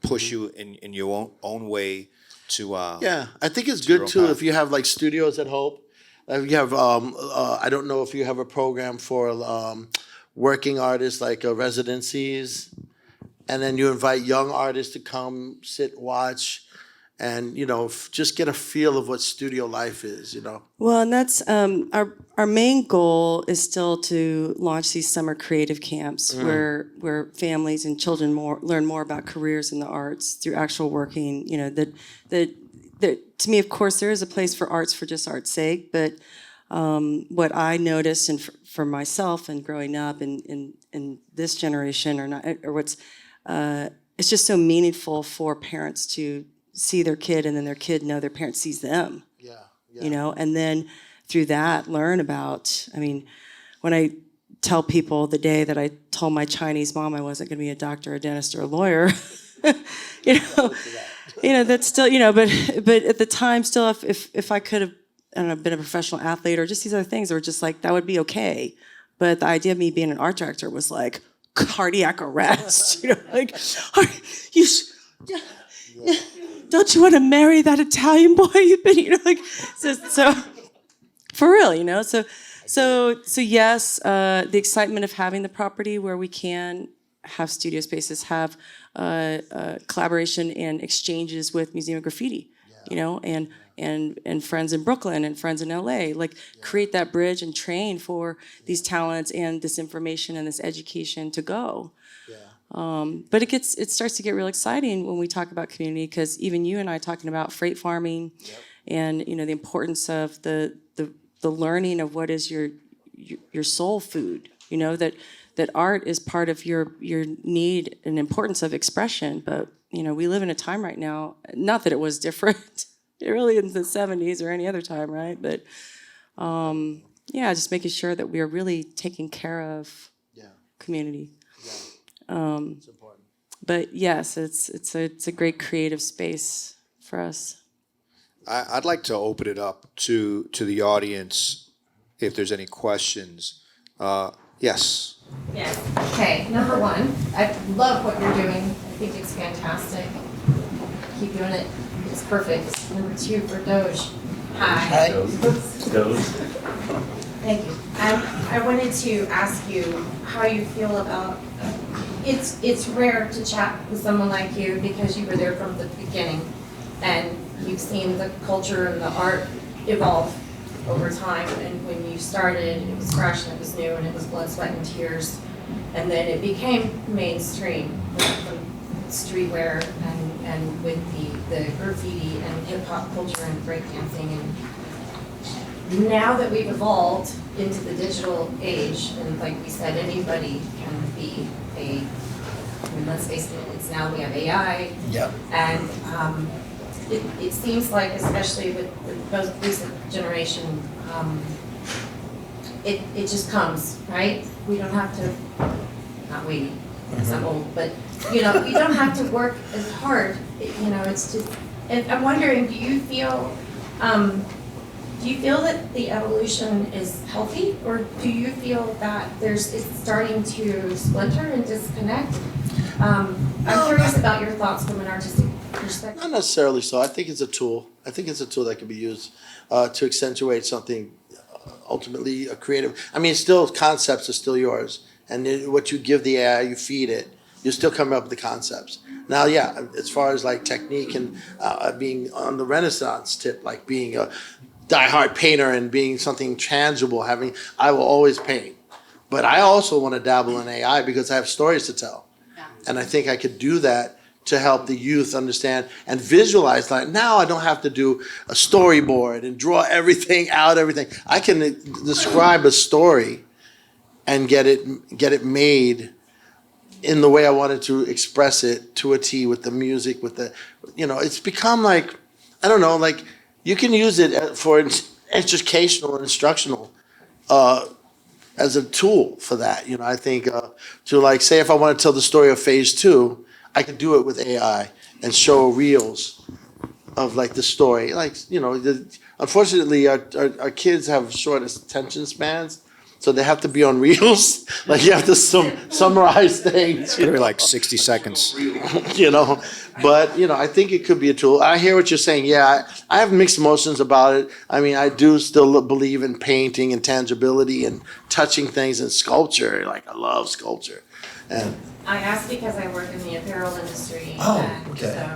push you in your own way to... I think it's good too if you have like studios at Hope. You have, I don't know if you have a program for working artists, like residencies, and then you invite young artists to come, sit, watch, and just get a feel of what studio life is. Well, and that's our main goal is still to launch these summer creative camps where families and children learn more about careers in the arts through actual working. To me, of course, there is a place for arts for just art's sake, but what I noticed, and for myself and growing up in this generation, it's just so meaningful for parents to see their kid, and then their kid know their parent sees them. And then through that learn about. I mean, when I tell people the day that I told my Chinese mom I wasn't going to be a doctor, a dentist, or a lawyer, that's still, but at the time, still, if I could have, I don't know, been a professional athlete or just these other things, or just like that would be okay. But the idea of me being an art director was like cardiac arrest. Like, you, don't you want to marry that Italian boy you've been, like, so for real, So yes, the excitement of having the property where we can have studio spaces, have collaboration and exchanges with Museum of Graffiti, and friends in Brooklyn and friends in LA, like create that bridge and train for these talents and this information and this education to go. But it starts to get real exciting when we talk about community, because even you and I talking about freight farming, and the importance of the learning of what is your soul food. That art is part of your need and importance of expression. But we live in a time right now. Not that it was different. It really isn't the 70s or any other time, right? But just making sure that we are really taking care of community. It's important. But yes, it's a great creative space for us. I'd like to open it up to the audience if there's any questions. Yes. Yes. Okay, number one, I love what you're doing. I think it's fantastic. Keep doing it. It's perfect. Number two, for Doze. Hi. Doze. Thank you. I wanted to ask you how you feel about, it's rare to chat with someone like you because you were there from the beginning and you've seen the culture and the art evolve over time. And when you started, it was fresh and it was new and it was blood, sweat, and tears. And then it became mainstream with the streetwear and with the graffiti and hip hop culture and breakdancing. And now that we've evolved into the digital age, and like we said, anybody can be let's face it, it's now we have AI. Yep. And it seems like, especially with the most recent generation, it just comes, right? We don't have to, not we, because I'm old, but we don't have to work as hard. It's just, and I'm wondering, do you feel that the evolution is healthy, or do you feel that it's starting to splinter and disconnect? I'm curious about your thoughts from an artistic perspective. Not necessarily so. I think it's a tool. I think it's a tool that can be used to accentuate something ultimately creative. I mean, still, concepts are still yours. And what you give the AI, you feed it, you're still coming up with the concepts. Now, as far as like technique and being on the Renaissance tip, like being a diehard painter and being something tangible, I will always paint. But I also want to dabble in AI because I have stories to tell. And I think I could do that to help the youth understand and visualize. Like, now I don't have to do a storyboard and draw everything out, everything. I can describe a story and get it made in the way I wanted to express it to a T, with the music, with the, it's become like, I don't know, like you can use it for educational and instructional as a tool for that. I think to like, say if I want to tell the story of phase 2, I could do it with AI and show reels of like the story. Like, unfortunately our kids have short attention spans. So they have to be on reels. Like you have to summarize things. Maybe like 60 seconds. But I think it could be a tool. I hear what you're saying. Yeah, I have mixed emotions about it. I mean, I do still believe in painting and tangibility and touching things and sculpture. Like I love sculpture. And I asked because I work in the apparel industry. Oh, and okay.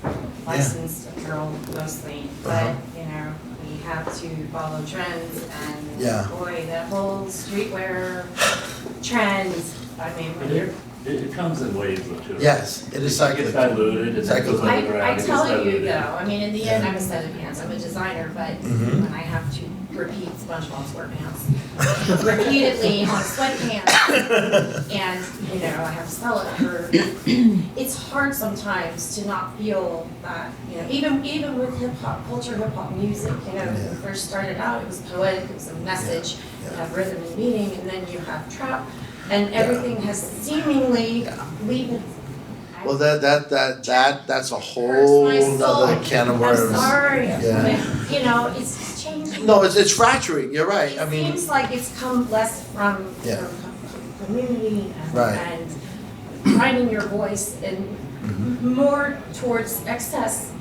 So licensed apparel mostly, but we have to follow trends and boy, that whole streetwear trend. I mean, when you're It comes in waves though too. Yes, it is It cyclic. gets diluted, it goes underground, I it gets tell you diluted. though, I mean, in the end, I'm a set of pants. I'm a designer, but when I have to repeat SpongeBob SquarePants repeatedly on sweatpants, and I have to sell it for. It's hard sometimes to not feel that even with hip hop culture, hip hop music. When we first started out, it was poetic. It was a message. You have rhythm and meaning, and then you have trap, and everything has seemingly leaving. well, that's a whole other can of worms. I'm sorry, Yeah. but it's changing. No, it's fracturing. You're right. I It mean, seems like it's come less from Yeah. from community Right. and finding your voice and more towards excess.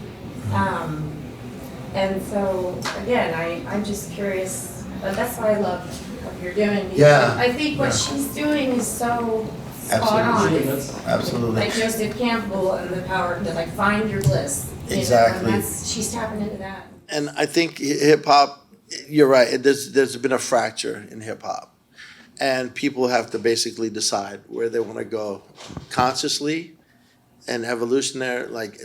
And so, again, I'm just curious, but that's why I love what you're doing. because Yeah. I think what she's doing is so spot Absolutely. on. It's absolutely. like Joseph Campbell and the power to like find your bliss. you know, Exactly. and she's tapping into that. And I think hip hop, you're right. There's been a fracture in hip hop, and people have to basically decide where they want to go, consciously, and evolutionary, like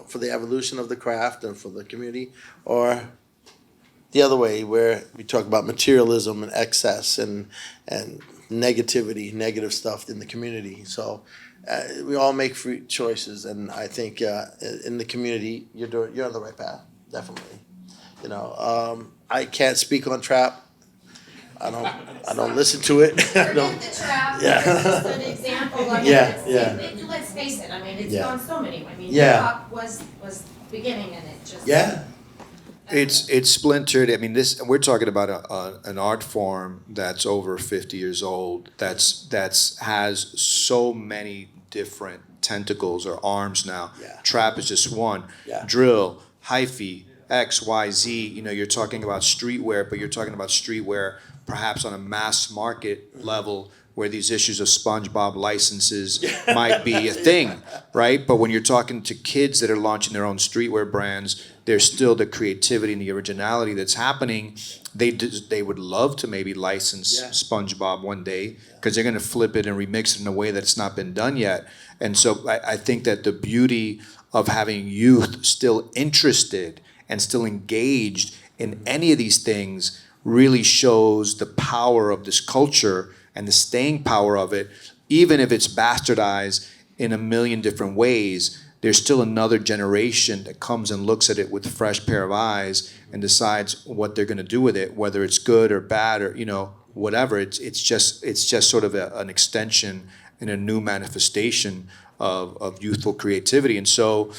for the evolution of the craft and for the community, or the other way where we talk about materialism and excess and negativity, negative stuff in the community. So we all make free choices, and I think in the community you're on the right path, definitely. You know, I can't speak on trap. I don't listen to it. I don't. Forget the trap, Yeah. it's just an example of Yeah, it. Let's face it, I mean, it's Yeah. gone so many, I mean, Yeah. hip hop was beginning and it just. Yeah. It's splintered. I mean, we're talking about an art form that's over 50 years old. That's has so many different tentacles or arms now. Yeah. Trap is just one. Yeah. Drill, hyphy, X, Y, Z. You know, you're talking about streetwear, but you're talking about streetwear perhaps on a mass market level, where these issues of SpongeBob licenses might be a thing, right? But when you're talking to kids that are launching their own streetwear brands, there's still the creativity and the originality that's happening. They would love to maybe license Yeah. SpongeBob one day, because they're going to flip it and remix it in a way that's not been done yet. And so I think that the beauty of having youth still interested and still engaged in any of these things really shows the power of this culture and the staying power of it. Even if it's bastardized in a million different ways, there's still another generation that comes and looks at it with a fresh pair of eyes and decides what they're going to do with it, whether it's good or bad or, you know, whatever. It's just sort of an extension and a new manifestation of youthful creativity. And so,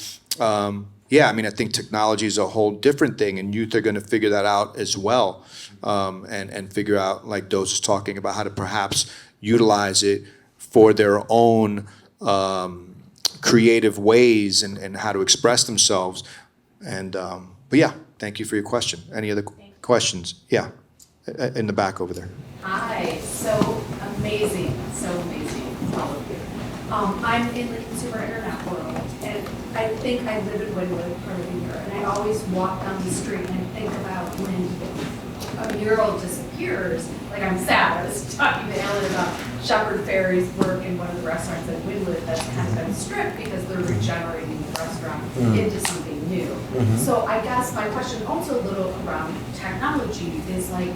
yeah, I mean, I think technology is a whole different thing, and youth are going to figure that out as well, and figure out, like Doze is talking about, how to perhaps utilize it for their own creative ways and how to express themselves. And but yeah, thank you for your question. Any other questions? Yeah, in the back over there. Hi, so amazing, all of you. I'm in the consumer internet world, and I think I live in Wynwood for a year, and I always walk down the street and I think about when a mural disappears, like I'm sad. I was talking to Ellen about Shepard Fairey's work in one of the restaurants in Wynwood that's kind of been stripped because they're regenerating the restaurant into something new. So I guess my question also a little around technology is like,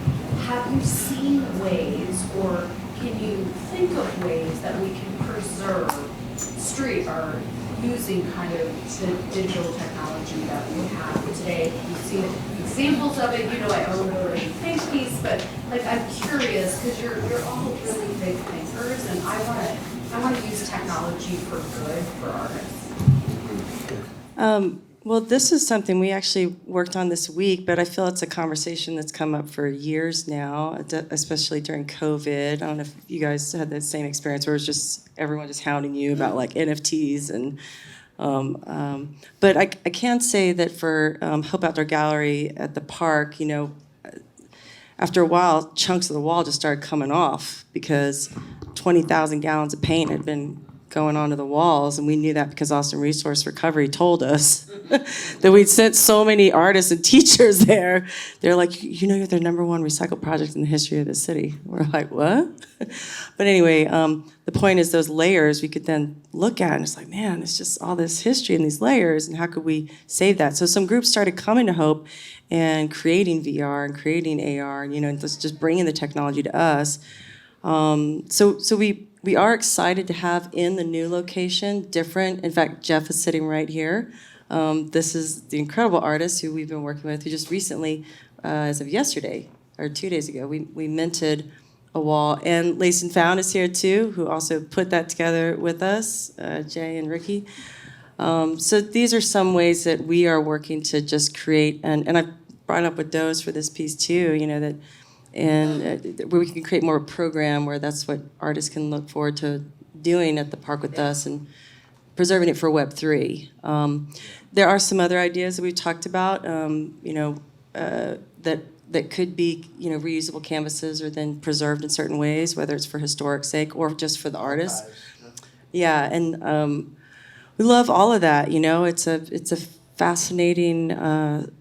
have you seen ways, or can you think of ways that we can preserve street art using kind of the digital technology that we have today? You've seen examples of it, you know, I own a think piece, but like I'm curious because you're all really big thinkers, and I want to use technology for good for artists. Well, this is something we actually worked on this week, but I feel it's a conversation that's come up for years now, especially during COVID. I don't know if you guys had the same experience where it's just everyone just hounding you about like NFTs and. But I can say that for Hope Outdoor Gallery at the park, you know, after a while, chunks of the wall just started coming off because 20,000 gallons of paint had been going onto the walls, and we knew that because Austin Resource Recovery told us that we'd sent so many artists and teachers there. They're like, you know, you're the #1 recycle project in the history of the city. We're like, what? But anyway, the point is those layers we could then look at, and it's like, man, it's just all this history in these layers, and how could we save that? So some groups started coming to Hope and creating VR and creating AR, and, you know, and just bringing the technology to us. So we are excited to have in the new location different. In fact, Jeff is sitting right here. This is the incredible artist who we've been working with, who just recently, as of yesterday or 2 days ago, we minted a wall. And Lace and Found is here too, who also put that together with us, Jay and Ricky. So these are some ways that we are working to just create, and I brought up with Doze for this piece too, that, and where we can create more of a program where that's what artists can look forward to doing at the park with us and preserving it for Web3. There are some other ideas that we've talked about, that could be, reusable canvases or then preserved in certain ways, whether it's for historic sake or just for the artists. Yeah, and we love all of that. It's a fascinating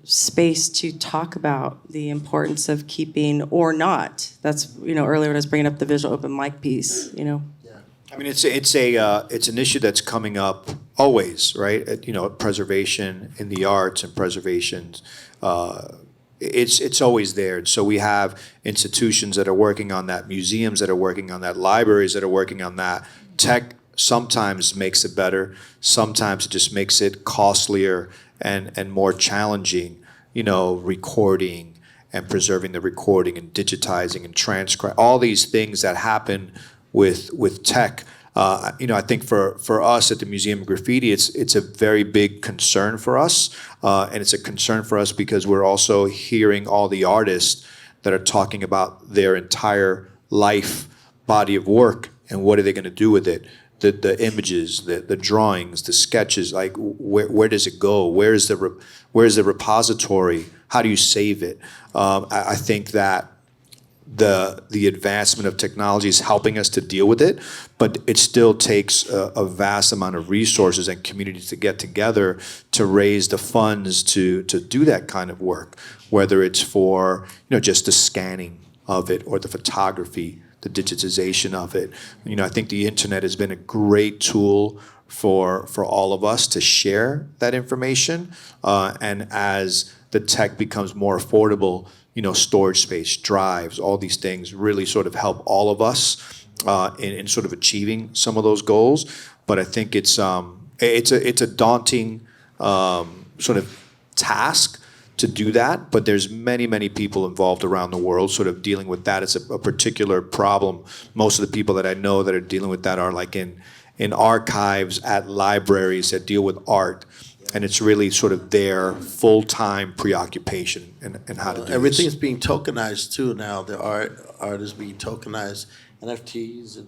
space to talk about the importance of keeping or not. That's earlier when I was bringing up the visual open mic piece. I mean, it's an issue that's coming up always, right? Preservation in the arts and preservation. It's always there. And so we have institutions that are working on that, museums that are working on that, libraries that are working on that. Tech sometimes makes it better. Sometimes it just makes it costlier and more challenging. Recording and preserving the recording and digitizing and transcribe, all these things that happen with tech. I think for us at the Museum of Graffiti, it's a very big concern for us, and it's a concern for us because we're also hearing all the artists that are talking about their entire life body of work and what are they going to do with it. The images, the drawings, the sketches, like where does it go? Where's the repository? How do you save it? I think that the advancement of technology is helping us to deal with it, but it still takes a vast amount of resources and communities to get together to raise the funds to do that kind of work, whether it's for just the scanning of it or the photography, the digitization of it. I think the internet has been a great tool for all of us to share that information, and as the tech becomes more affordable, storage space, drives, all these things really sort of help all of us in sort of achieving some of those goals. But I think it's a daunting sort of task to do that. But there's many people involved around the world sort of dealing with that. It's a particular problem. Most of the people that I know that are dealing with that are like in archives at libraries that deal with art. And it's really sort of their full-time preoccupation and how to do Everything's this. being tokenized too now. The art is being tokenized, NFTs and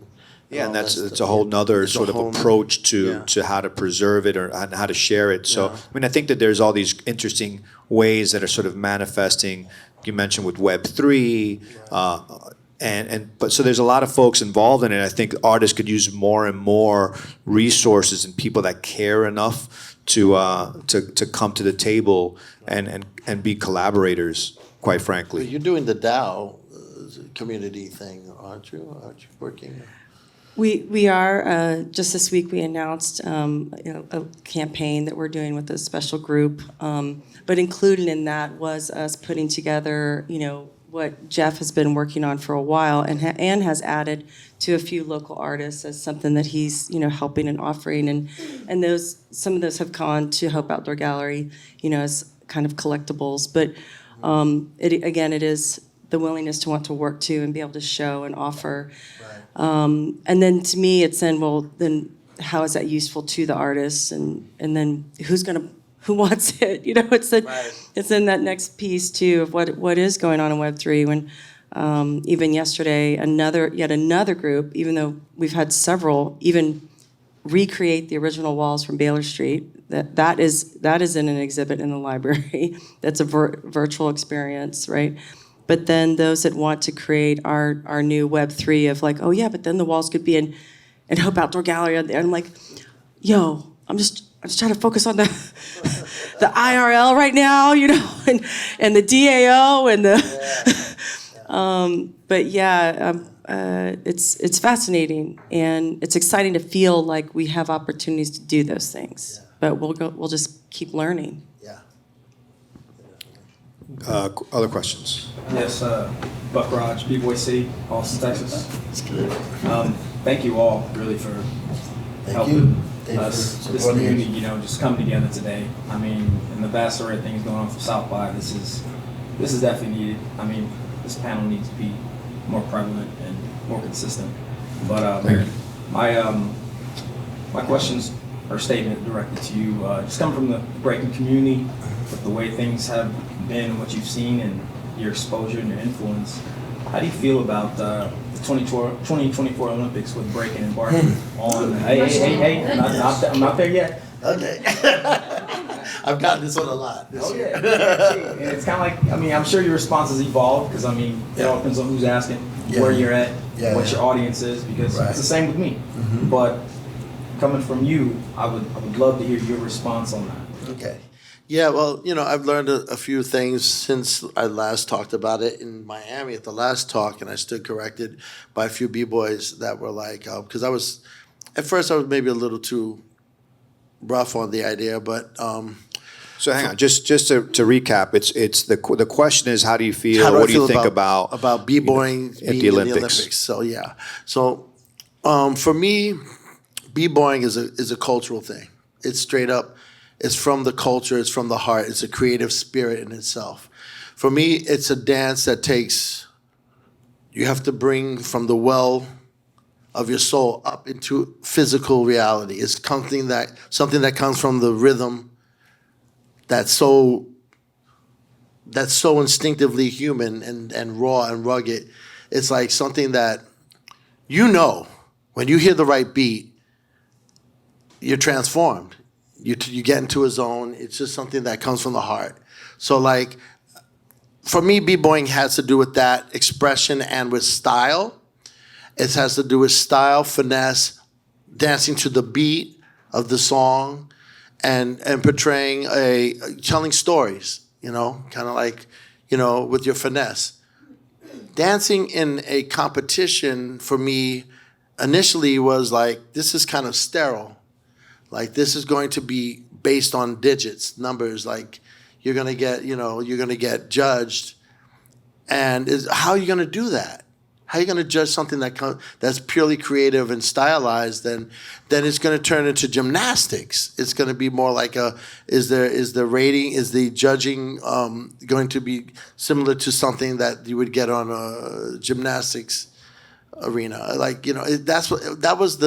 Yeah, and all that's that it's stuff. a whole nother It's a sort of whole- approach yeah. to how to preserve it and how to share it. So, Yeah. I mean, I think that there's all these interesting ways that are sort of manifesting. You mentioned with Web3, but so there's a lot of folks involved in it. I think artists could use more and more resources and people that care enough to come to the table and be collaborators, quite But frankly. you're doing the DAO community thing, aren't you? Aren't you working? We are. Just this week we announced a campaign that we're doing with a special group. But included in that was us putting together, what Jeff has been working on for a while and has added to a few local artists as something that he's helping and offering, and some of those have gone to Hope Outdoor Gallery, as kind of collectibles. But it is the willingness to want to work to and be able to show and offer. And then to me, it's then how is that useful to the artists, and then who wants it? It's in that next piece too of what is going on in Web3. When even yesterday, yet another group, even though we've had several, even recreate the original walls from Baylor Street. That is in an exhibit in the library. That's a virtual experience, right? But then those that want to create our new Web3 of like, oh yeah, but then the walls could be in Hope Outdoor Gallery. And I'm like, yo, I'm just trying to focus on the IRL right now, and the DAO and the. But yeah, it's fascinating, and it's exciting to feel like we have opportunities to do those things. But we'll just keep learning. Yeah. Other questions? Yes, Buck Raj, B-Boy City, Austin, Texas. It's good. Thank you all really for Thank you. helping Thank you us, for this supporting community, us. just come together today. I mean, and the vast array of things going on from South by, this is definitely needed. I mean, this panel needs to be more prevalent and more consistent. But my questions or statement directed to you, just coming from the breaking community, with the way things have been and what you've seen and your exposure and your influence, how do you feel about the 2024 Olympics with breaking and barking on? Hey, I'm not there yet. Okay. I've gotten this one a lot this year. And it's kind of like, I mean, I'm sure your response has evolved because, I mean, it all depends on who's asking, where you're at, what your audience is, because it's the same with me. But coming from you, I would love to hear your response on that. Okay. Yeah, well, I've learned a few things since I last talked about it in Miami at the last talk, and I stood corrected by a few B-boys that were like, because at first I was maybe a little too rough on the idea, but So hang on, just to recap, it's the question is, how do you feel? how do I What do you feel think about b-boying at being the in the Olympics? Olympics? So yeah, so for me, b-boying is a cultural thing. It's straight up. It's from the culture. It's from the heart. It's a creative spirit in itself. For me, it's a dance that you have to bring from the well of your soul up into physical reality. It's something that comes from the rhythm that's so instinctively human and raw and rugged. It's like something that when you hear the right beat, you're transformed. You get into a zone. It's just something that comes from the heart. So like, for me, b-boying has to do with that expression and with style. It has to do with style, finesse, dancing to the beat of the song, and portraying telling stories, kind of like, with your finesse. Dancing in a competition for me initially was like, this is kind of sterile. Like, this is going to be based on digits, numbers. Like, you're gonna get judged, and how are you gonna do that? How are you gonna judge something that's purely creative and stylized? Then it's gonna turn into gymnastics. It's gonna be more like is the judging going to be similar to something that you would get on a gymnastics arena? Like, that was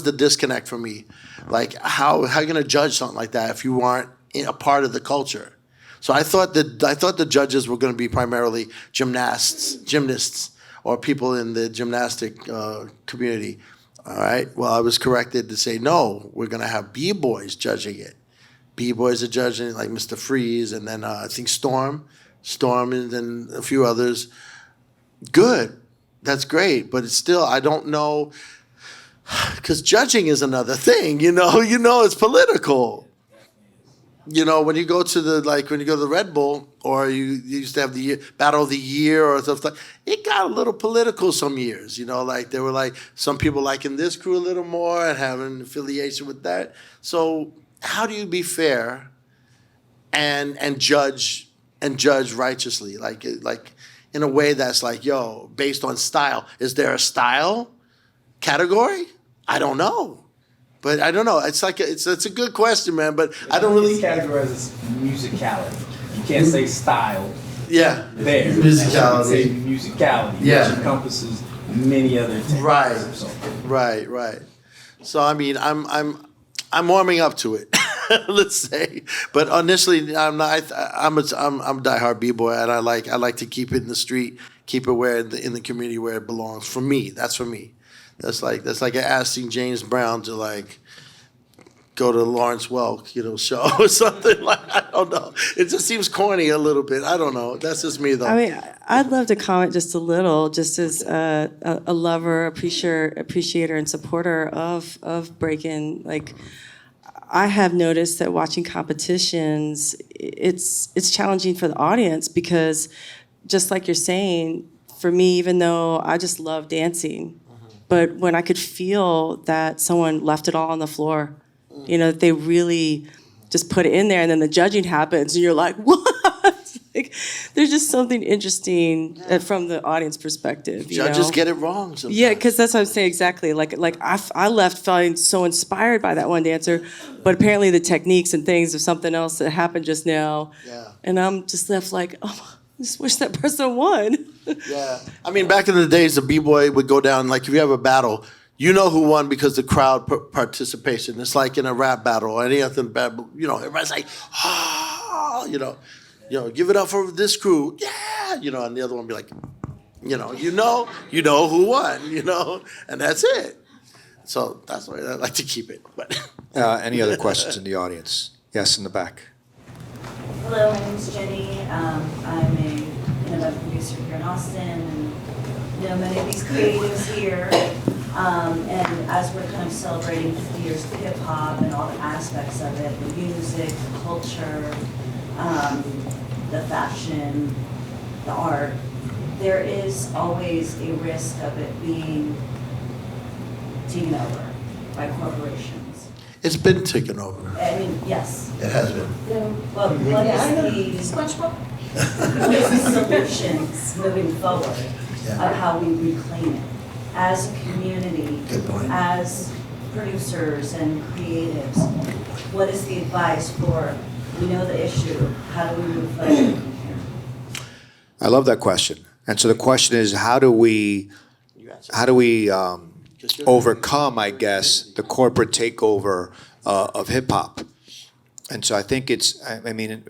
the disconnect for me. Like, how are you gonna judge something like that if you aren't a part of the culture? So I thought the judges were going to be primarily gymnasts, or people in the gymnastic community. All right. Well, I was corrected to say no. We're going to have b-boys judging it. B-boys are judging it, like Mr. Freeze, and then I think Storm, and then a few others. Good. That's great, but it's still, I don't know, because judging is another thing. It's political. When you go to the Red Bull, or you used to have the Battle of the Year or stuff like, it got a little political some years. Like there were like some people liking this crew a little more and having affiliation with that. So how do you be fair and judge righteously? Like in a way that's like, based on style. Is there a style category? I don't know. But I don't know. It's like it's a good question, man. But I don't really categorize it as musicality. You can't say style. Yeah. There. Musicality. Say musicality, Yeah. which encompasses many other things. Right. So I mean, I'm warming up to it. Let's say. But initially, I'm not. I'm a diehard b-boy, and I like to keep it in the street, keep it where in the community where it belongs. For me, that's for me. That's like asking James Brown to like go to Lawrence Welk, show or something. Like, I don't know. It just seems corny a little bit. I don't know. That's just me though. I mean, I'd love to comment just a little, just as a lover, appreciator, and supporter of breaking. Like, I have noticed that watching competitions, it's challenging for the audience because, just like you're saying, for me, even though I just love dancing. But when I could feel that someone left it all on the floor, they really just put it in there, and then the judging happens, and you're like, what? Like, there's just something interesting from the audience perspective. Judges get it wrong sometimes. Yeah, because that's what I'm saying exactly. Like I left feeling so inspired by that one dancer, but apparently the techniques and things of something else that happened just now. Yeah. And I'm just left like, oh, I just wish that person won. Yeah. I mean, back in the days, the b-boy would go down, like if you have a battle, you know who won because the crowd participation. It's like in a rap battle or any other battle, everybody's like, give it up for this crew, yeah, and the other one be like, you know who won, and that's it. So that's why I like to keep it. But Any other questions in the audience? Yes, in the back. Hello, my name is Jenny. I'm an event producer here in Austin, and know many of these creatives here. And as we're kind of celebrating 50 years of hip hop and all the aspects of it, the music, the culture, the fashion, the art, there is always a risk of it being taken over by corporations. it's been taken over. I mean, yes. It has been. Well, what is the solutions moving forward of how we reclaim it as a community, as producers and creatives? What is the advice for, we know the issue, how do we move forward from here? I love that question. And so the question is, how do we overcome, I guess, the corporate takeover of hip hop? And so I think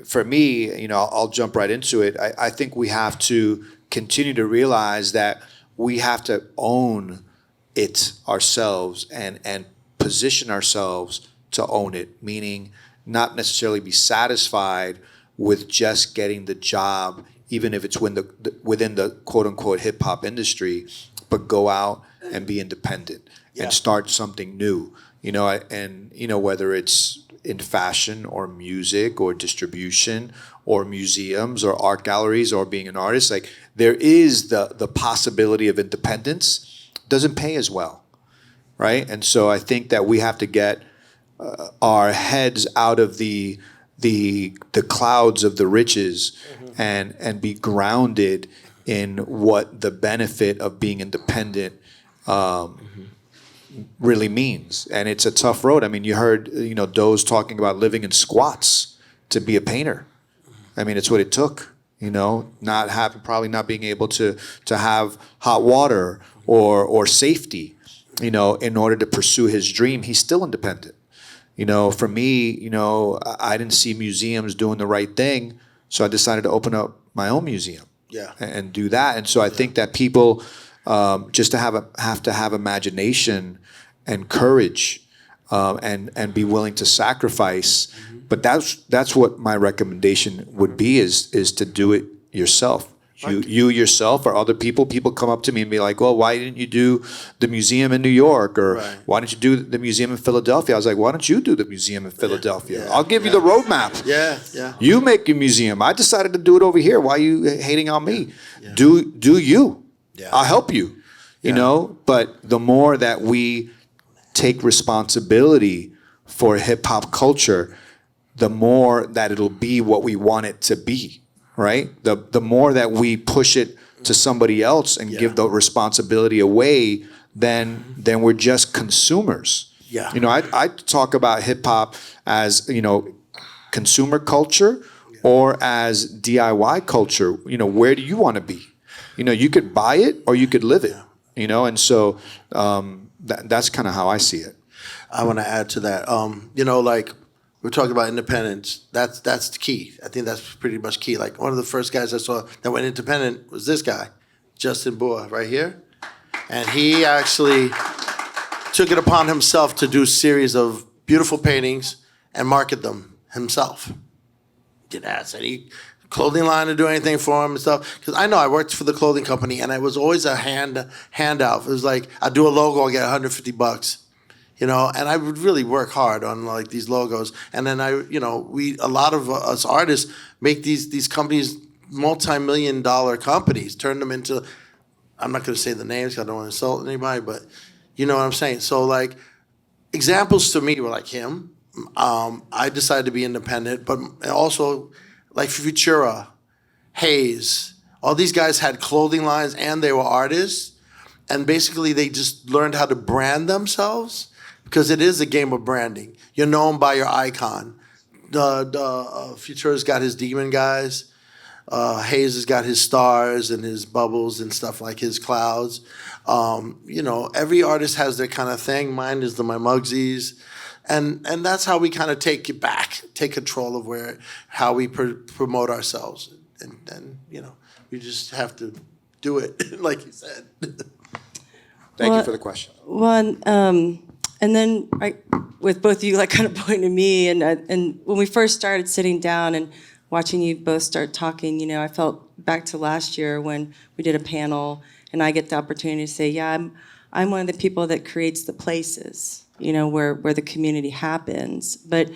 for me, I'll jump right into it. I think we have to continue to realize that we have to own it ourselves and position ourselves to own it, meaning not necessarily be satisfied with just getting the job, even if it's within the quote unquote hip hop industry, but go out and be independent and start something new, whether it's in fashion or music or distribution or museums or art galleries or being an artist. Like, there is the possibility of independence. Doesn't pay as well, right? And so I think that we have to get our heads out of the clouds of the riches and be grounded in what the benefit of being independent really means. And it's a tough road. I mean, you heard Doze talking about living in squats to be a painter. I mean, it's what it took. Probably not being able to have hot water or safety, in order to pursue his dream. He's still independent. For me, I didn't see museums doing the right thing, so I decided to open up my own museum. And do that. And so I think that people just have to have imagination and courage and be willing to sacrifice. But that's what my recommendation would be is to do it yourself. You yourself or other people come up to me and be like, well, why didn't you do the museum in New York? Or why didn't you do the museum in Philadelphia? I was like, why don't you do the museum in Philadelphia? I'll give you the roadmap. You make your museum. I decided to do it over here. Why are you hating on me? Do you. I'll help you. But the more that we take responsibility for hip hop culture, the more that it'll be what we want it to be. Right? The more that we push it to somebody else and give the responsibility away, then we're just consumers. I talk about hip hop as, consumer culture or as DIY culture. Where do you want to be? You could buy it or you could live it. And so that's kind of how I see it. I want to add to that. We're talking about independence. That's the key. I think that's pretty much key. Like, one of the first guys I saw that went independent was this guy, Justin Boer, right here. And he actually took it upon himself to do a series of beautiful paintings and market them himself. Didn't ask any clothing line to do anything for him and stuff. Because I know I worked for the clothing company, and it was always a handout. It was like, I do a logo, I'll get $150. And I would really work hard on like these logos. And then a lot of us artists make these companies multi-million-dollar companies, turn them into, I'm not going to say the names because I don't want to insult anybody, but you know what I'm saying. So like, examples to me were like him. I decided to be independent, but also like Futura, Hayes, all these guys had clothing lines and they were artists. And basically they just learned how to brand themselves. Because it is a game of branding. You're known by your icon. Futura's got his demon guys. Hayes has got his stars and his bubbles and stuff like his clouds. Every artist has their kind of thing. Mine is my Mugsies. And that's how we kind of take it back, take control of how we promote ourselves. And we just have to do it, like you said. Thank you for the question. Well, and then with both of you like kind of pointing to me, and when we first started sitting down and watching you both start talking, I felt back to last year when we did a panel, and I get the opportunity to say, yeah, I'm one of the people that creates the places, where the community happens. But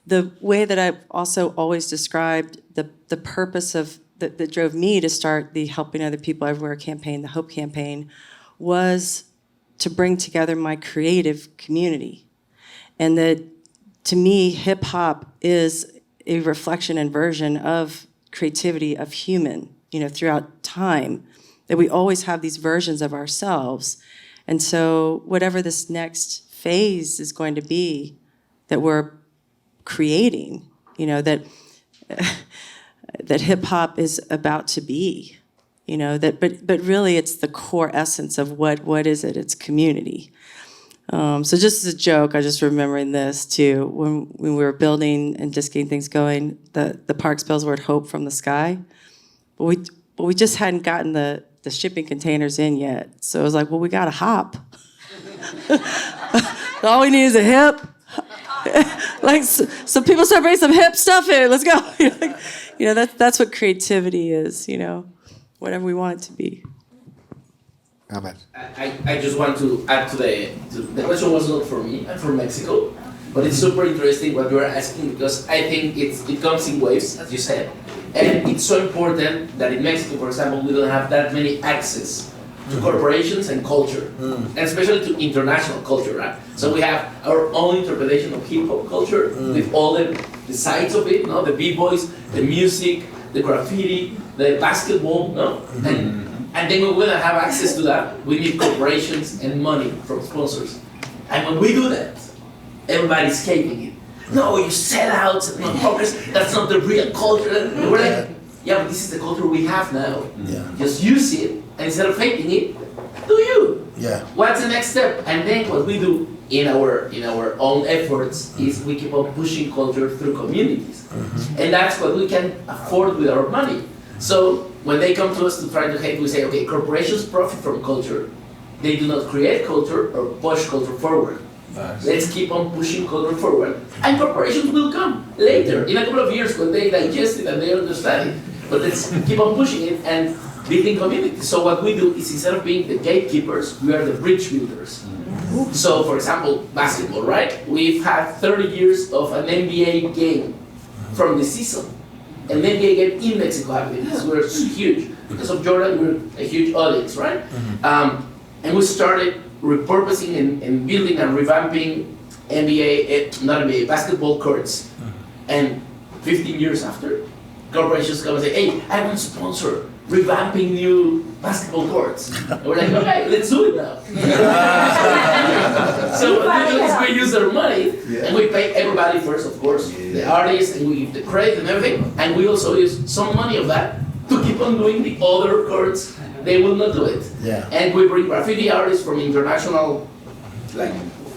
the way that I've also always described the purpose of that drove me to start the Helping Other People Everywhere campaign, the HOPE campaign, was to bring together my creative community. And that, to me, hip hop is a reflection and version of creativity of human, throughout time, that we always have these versions of ourselves. And so whatever this next phase is going to be that we're creating, that hip hop is about to be, but really it's the core essence of what is it? It's community. So just as a joke, I just remembering this too, when we were building and just getting things going, the park spells the word hope from the sky, but we just hadn't gotten the shipping containers in yet. So it was like, well, we got to hop. All we need is a hip. So people start bringing some hip stuff in. Let's go. That's what creativity is. Whatever we want it to be. Ahmed. I just want to add to the question was not for me. I'm from Mexico, but it's super interesting what you are asking because I think it comes in waves, as you said, and it's so important that in Mexico, for example, we don't have that many access to corporations and culture, and especially to international culture, right? So we have our own interpretation of hip hop culture with all the sides of it, the b-boys, the music, the graffiti, the basketball, and then when we don't have access to that, we need corporations and money from sponsors. And when we do that, everybody's hating it. No, you sell out, that's not the real culture. And we're like, yeah, but this is the culture we have now. Yeah. Just use it, and instead of hating it, do you? Yeah. What's the next step? And then what we do in our own efforts is we keep on pushing culture through communities. And that's what we can afford with our money. So when they come to us to try to hate, we say, okay, corporations profit from culture. They do not create culture or push culture forward. Nice. Let's keep on pushing culture forward. And corporations will come later, in a couple of years when they digest it and they understand it. But let's keep on pushing it and building communities. So what we do is instead of being the gatekeepers, we are the bridge builders. So for example, basketball, right? We've had 30 years of an NBA game from the season. An NBA game in Mexico happening. We're huge. Because of Jordan, we're a huge audience, right? And we started repurposing and building and revamping basketball courts. And 15 years after, corporations come and say, hey, I want to sponsor revamping new basketball courts. And we're like, okay, let's do it now. So what we do is we use our money and we pay everybody first, of course, the artists, and we give the credit and everything, and we also use some money of that to keep on doing the other courts. They will not do it. Yeah. And we bring graffiti artists from international, like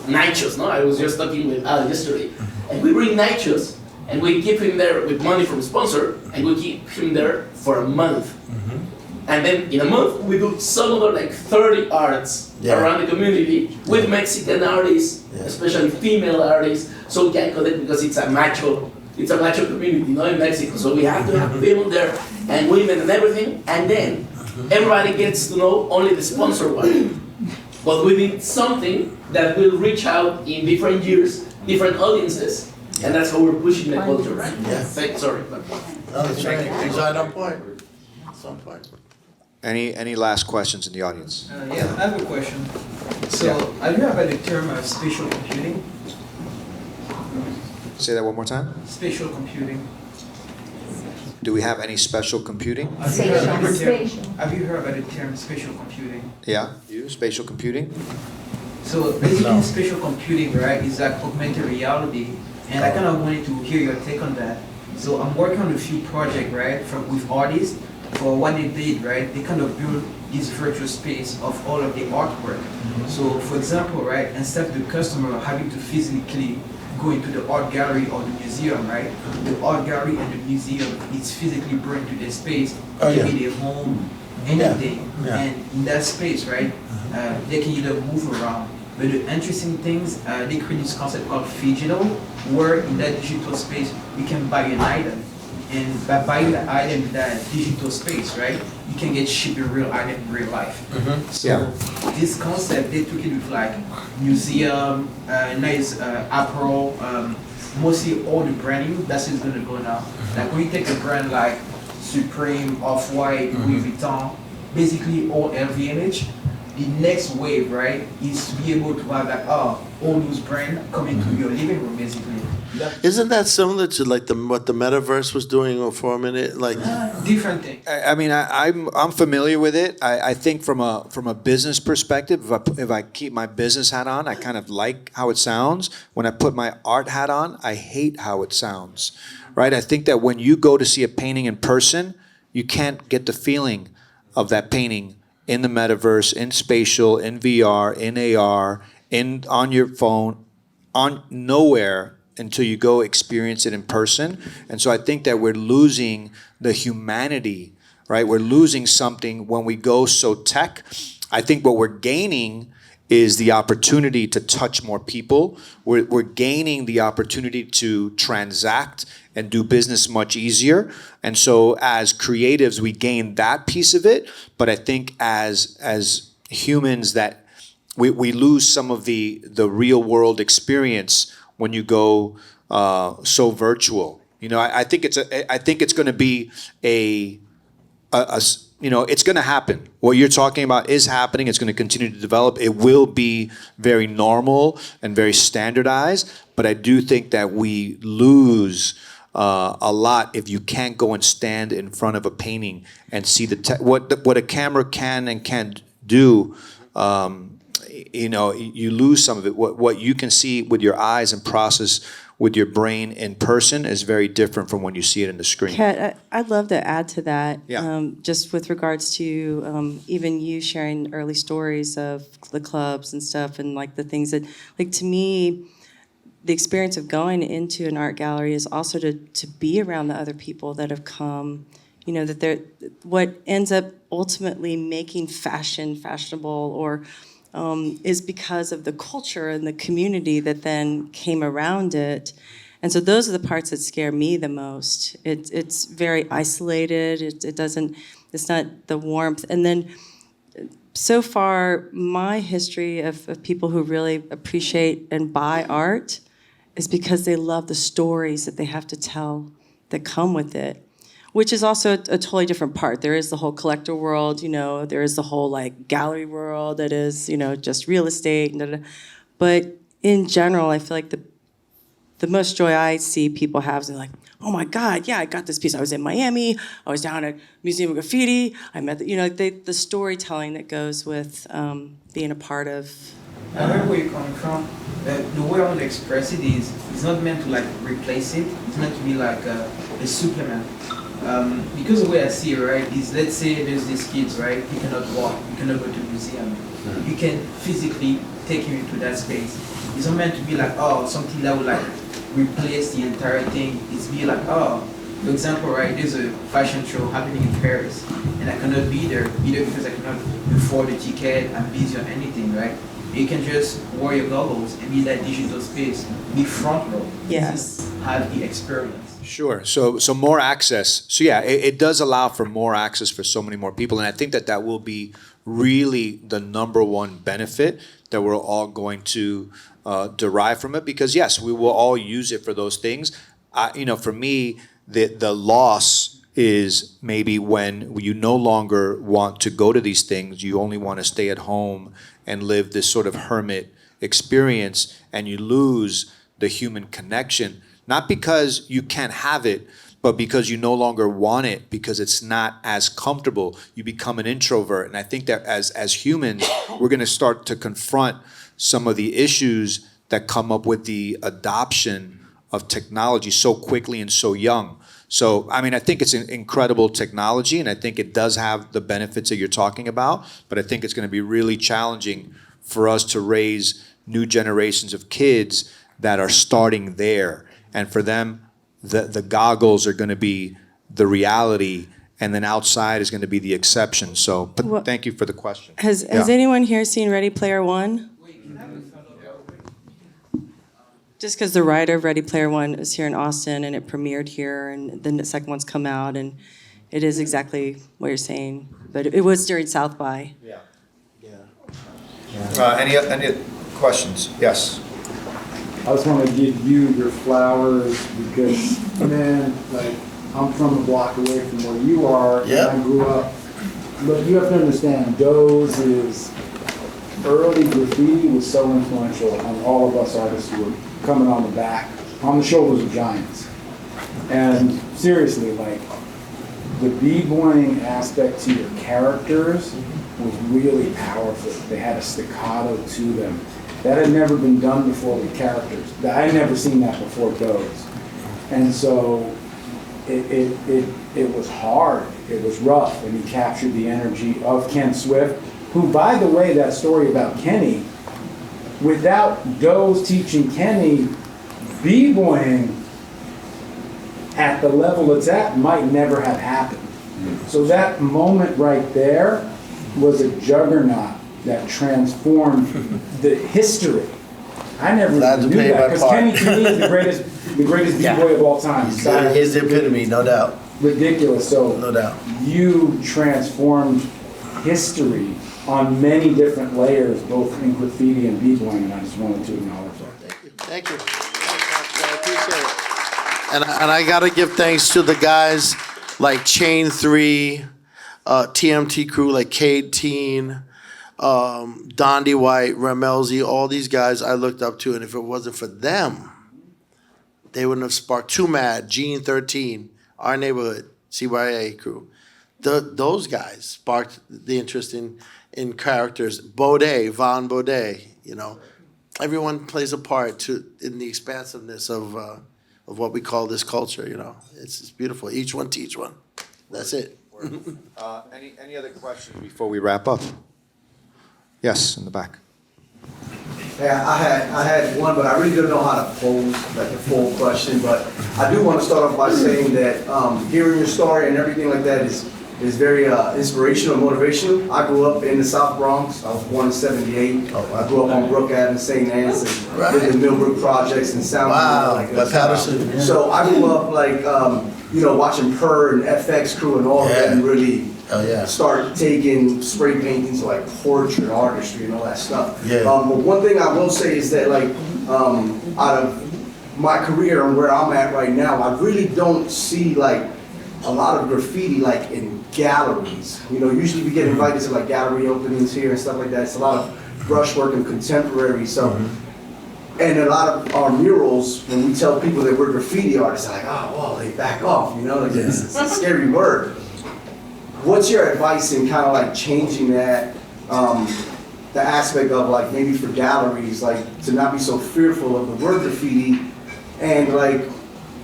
Nichos, I was just talking with Al yesterday. And we bring Nichos, and we keep him there with money from a sponsor, and we keep him there for a month. And then in a month, we do some other like 30 arts around the community with Mexican artists, especially female artists, so we can connect because it's a macho community, in Mexico. So we have to have people there and women and everything, and then everybody gets to know only the sponsor one. But we need something that will reach out in different years, different audiences, and that's how we're pushing the culture, right? Yeah. Sorry. That's right. Exactly on point. That's on point. Any last questions in the audience? Yeah, I have a question. So, have you heard about the term spatial computing? Say that one more time. Spatial computing. Do we have any special computing? Have you heard about the term spatial computing? Yeah, spatial computing. So basically, spatial computing, right, is like augmented reality, and I kind of wanted to hear your take on that. So I'm working on a few projects, right, with artists. For what they did, right, they kind of build this virtual space of all of the artwork. So for example, right, instead of the customer having to physically go into the art gallery or the museum, right? The art gallery and the museum is physically brought to the space. It can be their home, anything. And in that space, right, they can either move around. But the interesting things, they create this concept called digital, where in that digital space, you can buy an item. And by buying the item in that digital space, right, you can get shipped a real item in real life. So this concept, they took it with like museum, nice apparel, mostly all the branding, that's what's gonna go now. Like when you take a brand like Supreme, Off-White, Louis Vuitton, basically all LVMH, the next wave, right, is to be able to have like, all those brands come into your living room, basically. Isn't that similar to like what the metaverse was doing for a minute? Like different thing. I'm familiar with it. I think from a business perspective, if I keep my business hat on, I kind of like how it sounds. When I put my art hat on, I hate how it sounds. Right? I think that when you go to see a painting in person, you can't get the feeling of that painting in the metaverse, in spatial, in VR, in AR, on your phone, on nowhere until you go experience it in person. And so I think that we're losing the humanity, right? We're losing something when we go so tech. I think what we're gaining is the opportunity to touch more people. We're gaining the opportunity to transact and do business much easier. And so as creatives, we gain that piece of it. But I think as humans that we lose some of the real world experience when you go so virtual. You know, I think it's going to be it's going to happen. What you're talking about is happening. It's going to continue to develop. It will be very normal and very standardized. But I do think that we lose a lot if you can't go and stand in front of a painting and see what a camera can and can't do. You lose some of it. What you can see with your eyes and process with your brain in person is very different from when you see it in the screen. Kat, I'd love to add to that. Yeah. Just with regards to even you sharing early stories of the clubs and stuff, and like the things that, like to me, the experience of going into an art gallery is also to be around the other people that have come. You know, that they're what ends up ultimately making fashion fashionable or is because of the culture and the community that then came around it. And so those are the parts that scare me the most. It's very isolated. It's not the warmth. And then so far, my history of people who really appreciate and buy art is because they love the stories that they have to tell that come with it. Which is also a totally different part. There is the whole collector world, there is the whole like gallery world that is, just real estate. But in general, I feel like the most joy I see people have is like, oh my God, yeah, I got this piece. I was in Miami. I was down at Museum of Graffiti. I met, the storytelling that goes with being a part of. I heard where you're coming from. The way I want to express it is, it's not meant to like replace it. It's meant to be like a supplement. Because the way I see it, right, is let's say there's these kids, right, you cannot walk, you cannot go to the museum. You can physically take you into that space. It's not meant to be like, something that would like replace the entire thing. It's be like, for example, right, there's a fashion show happening in Paris, and I cannot be there, either because I cannot afford the ticket, I'm busy or anything, right? You can just wear your goggles and be that digital space, be front row. Yes. Have the experience. Sure. So more access. So yeah, it does allow for more access for so many more people, and I think that will be really the number one benefit that we're all going to derive from it. Because yes, we will all use it for those things. For me, the loss is maybe when you no longer want to go to these things. You only want to stay at home and live this sort of hermit experience, and you lose the human connection. Not because you can't have it, but because you no longer want it, because it's not as comfortable. You become an introvert. And I think that as humans, we're going to start to confront some of the issues that come up with the adoption of technology so quickly and so young. So, I think it's an incredible technology, and I think it does have the benefits that you're talking about, but I think it's going to be really challenging for us to raise new generations of kids that are starting there. And for them, the goggles are going to be the reality, and then outside is going to be the exception. So, but thank you for the question. Has anyone here seen Ready Player One? Just because the writer of Ready Player One is here in Austin, and it premiered here, and then the second one's come out, and it is exactly what you're saying. But it was during South by. Any questions? Yes. I just want to give you your flowers because, man, like, I'm from a block away from where you are, and I grew up. But you have to understand, Doze's early graffiti was so influential on all of us artists who were coming on the shoulders of giants. And seriously, like, the b-boying aspect to your characters was really powerful. They had a staccato to them. That had never been done before with characters. I had never seen that before Doze. And so it was hard, it was rough, and he captured the energy of Ken Swift, who, by the way, that story about Kenny, without Doze teaching Kenny, b-boying at the level it's at might never have happened. So that moment right there was a juggernaut that transformed the history. I never even knew that, because Kenny to me is the greatest b-boy of all time. He's the epitome, no doubt. Ridiculous. So no doubt. You transformed history on many different layers, both in graffiti and b-boying, and I just wanted to acknowledge that. Thank you. I appreciate it. And I got to give thanks to the guys like Chain 3, TMT crew like Cade Teen, Dondi White, Ramelzi, all these guys I looked up to, and if it wasn't for them, they wouldn't have sparked Too Mad, Gene 13, Our Neighborhood, CYA crew. Those guys sparked the interest in characters. Baudet, Von Baudet, you know. Everyone plays a part in the expansiveness of what we call this culture, you know. It's beautiful. Each one teach one. That's it. Any other questions before we wrap up? Yes, in the back. Yeah, I had one, but I really don't know how to pose like a full question. But I do want to start off by saying that hearing your story and everything like that is very inspirational and motivational. I grew up in the South Bronx. I was born in '78. I grew up on Brook Avenue, St. Anne's, and did the Millbrook projects and Sound. Patterson. So I grew up like watching Purr and FX crew and all of that, and really start taking spray paintings like portrait artistry and all that stuff. But one thing I will say is that like out of my career and where I'm at right now, I really don't see like a lot of graffiti like in galleries. You know, usually we get invited to like gallery openings here and stuff like that. It's a lot of brushwork and contemporary. So, and a lot of our murals, when we tell people that we're graffiti artists, they're like, oh, well, they back off, you know, like it's a scary word. What's your advice in kind of like changing that, the aspect of like maybe for galleries, like to not be so fearful of the word graffiti and like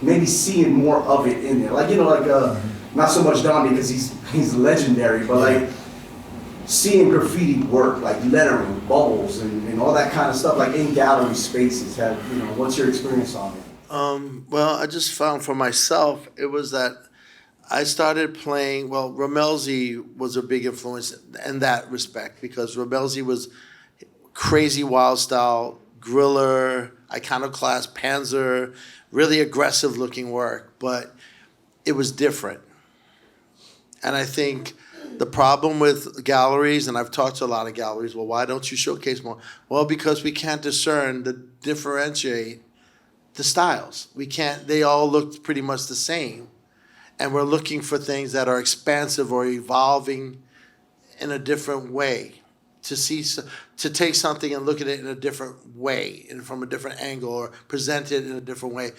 maybe seeing more of it in there? Like, you know, like not so much Dondi because he's legendary, but like seeing graffiti work, like lettering, bubbles, and all that kind of stuff, like in gallery spaces. What's your experience on it? Well, I just found for myself, it was that I started playing, well, Ramelzi was a big influence in that respect because Ramelzi was crazy wild style, griller, iconoclast, panzer, really aggressive looking work, but it was different. And I think the problem with galleries, and I've talked to a lot of galleries, well, why don't you showcase more? Well, because we can't differentiate the styles. We can't, they all look pretty much the same. And we're looking for things that are expansive or evolving in a different way. To take something and look at it in a different way and from a different angle or present it in a different way.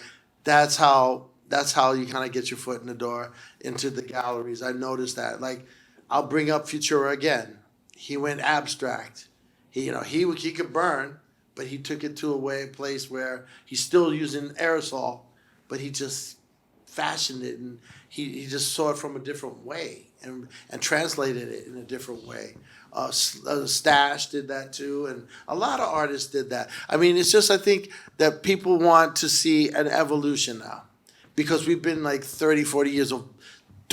That's how you kind of get your foot in the door into the galleries. I noticed that. Like, I'll bring up Futura again. He went abstract. He could burn, but he took it to a place where he's still using aerosol, but he just fashioned it and he just saw it from a different way and translated it in a different way. Stash did that too, and a lot of artists did that. I mean, it's just I think that people want to see an evolution now, because we've been like 30, 40 years of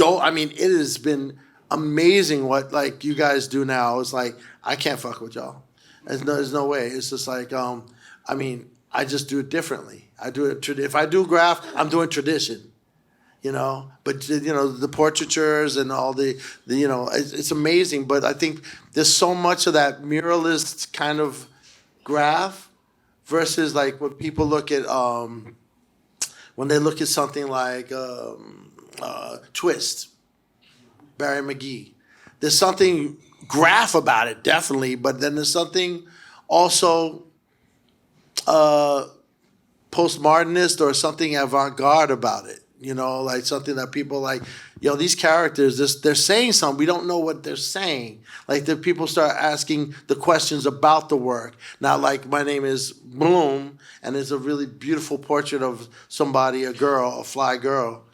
I mean, it has been amazing what like you guys do now. It's like I can't fuck with y'all. There's no way. It's just like I mean, I just do it differently. I do it if I do graph, I'm doing tradition, you know. But you know, the portraitures and all the you know, it's amazing. But I think there's so much of that muralist kind of graph versus like when people look at when they look at something like Twist, Barry McGee. There's something graph about it, definitely, but then there's something also postmodernist or something avant-garde about it. You know, like something that people like, you know, these characters, they're saying something. We don't know what they're saying. Like the people start asking the questions about the work. Not like my name is Bloom, and there's a really beautiful portrait of somebody, a girl, a fly girl.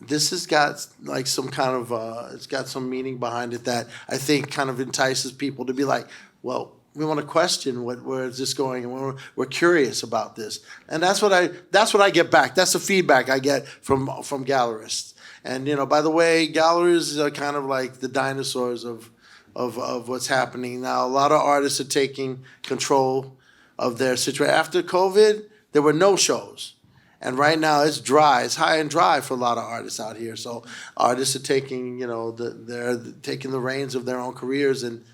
This has got like some kind of, it's got some meaning behind it that I think kind of entices people to be like, well, we want to question where is this going, and we're curious about this, and that's what I get back. That's the feedback I get from gallerists. And you know, by the way, galleries are kind of like the dinosaurs of what's happening now. A lot of artists are taking control of their situation. After COVID, there were no shows. And right now it's dry. It's high and dry for a lot of artists out here. So artists are taking, you know, they're taking the reins of their own careers and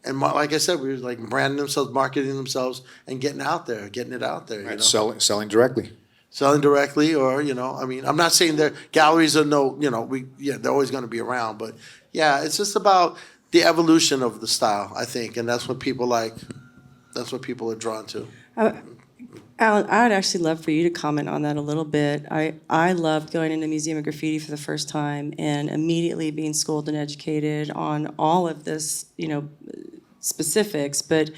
like I said, we were like branding themselves, marketing themselves, and getting it out there. Right, You know? selling directly. Selling directly, or you know, I mean, I'm not saying their galleries are no, you know, they're always going to be around, but yeah, it's just about the evolution of the style, I think, and that's what people like. That's what people are drawn to. Alan, I would actually love for you to comment on that a little bit. I loved going into Museum of Graffiti for the first time and immediately being schooled and educated on all of this, you know, specifics. But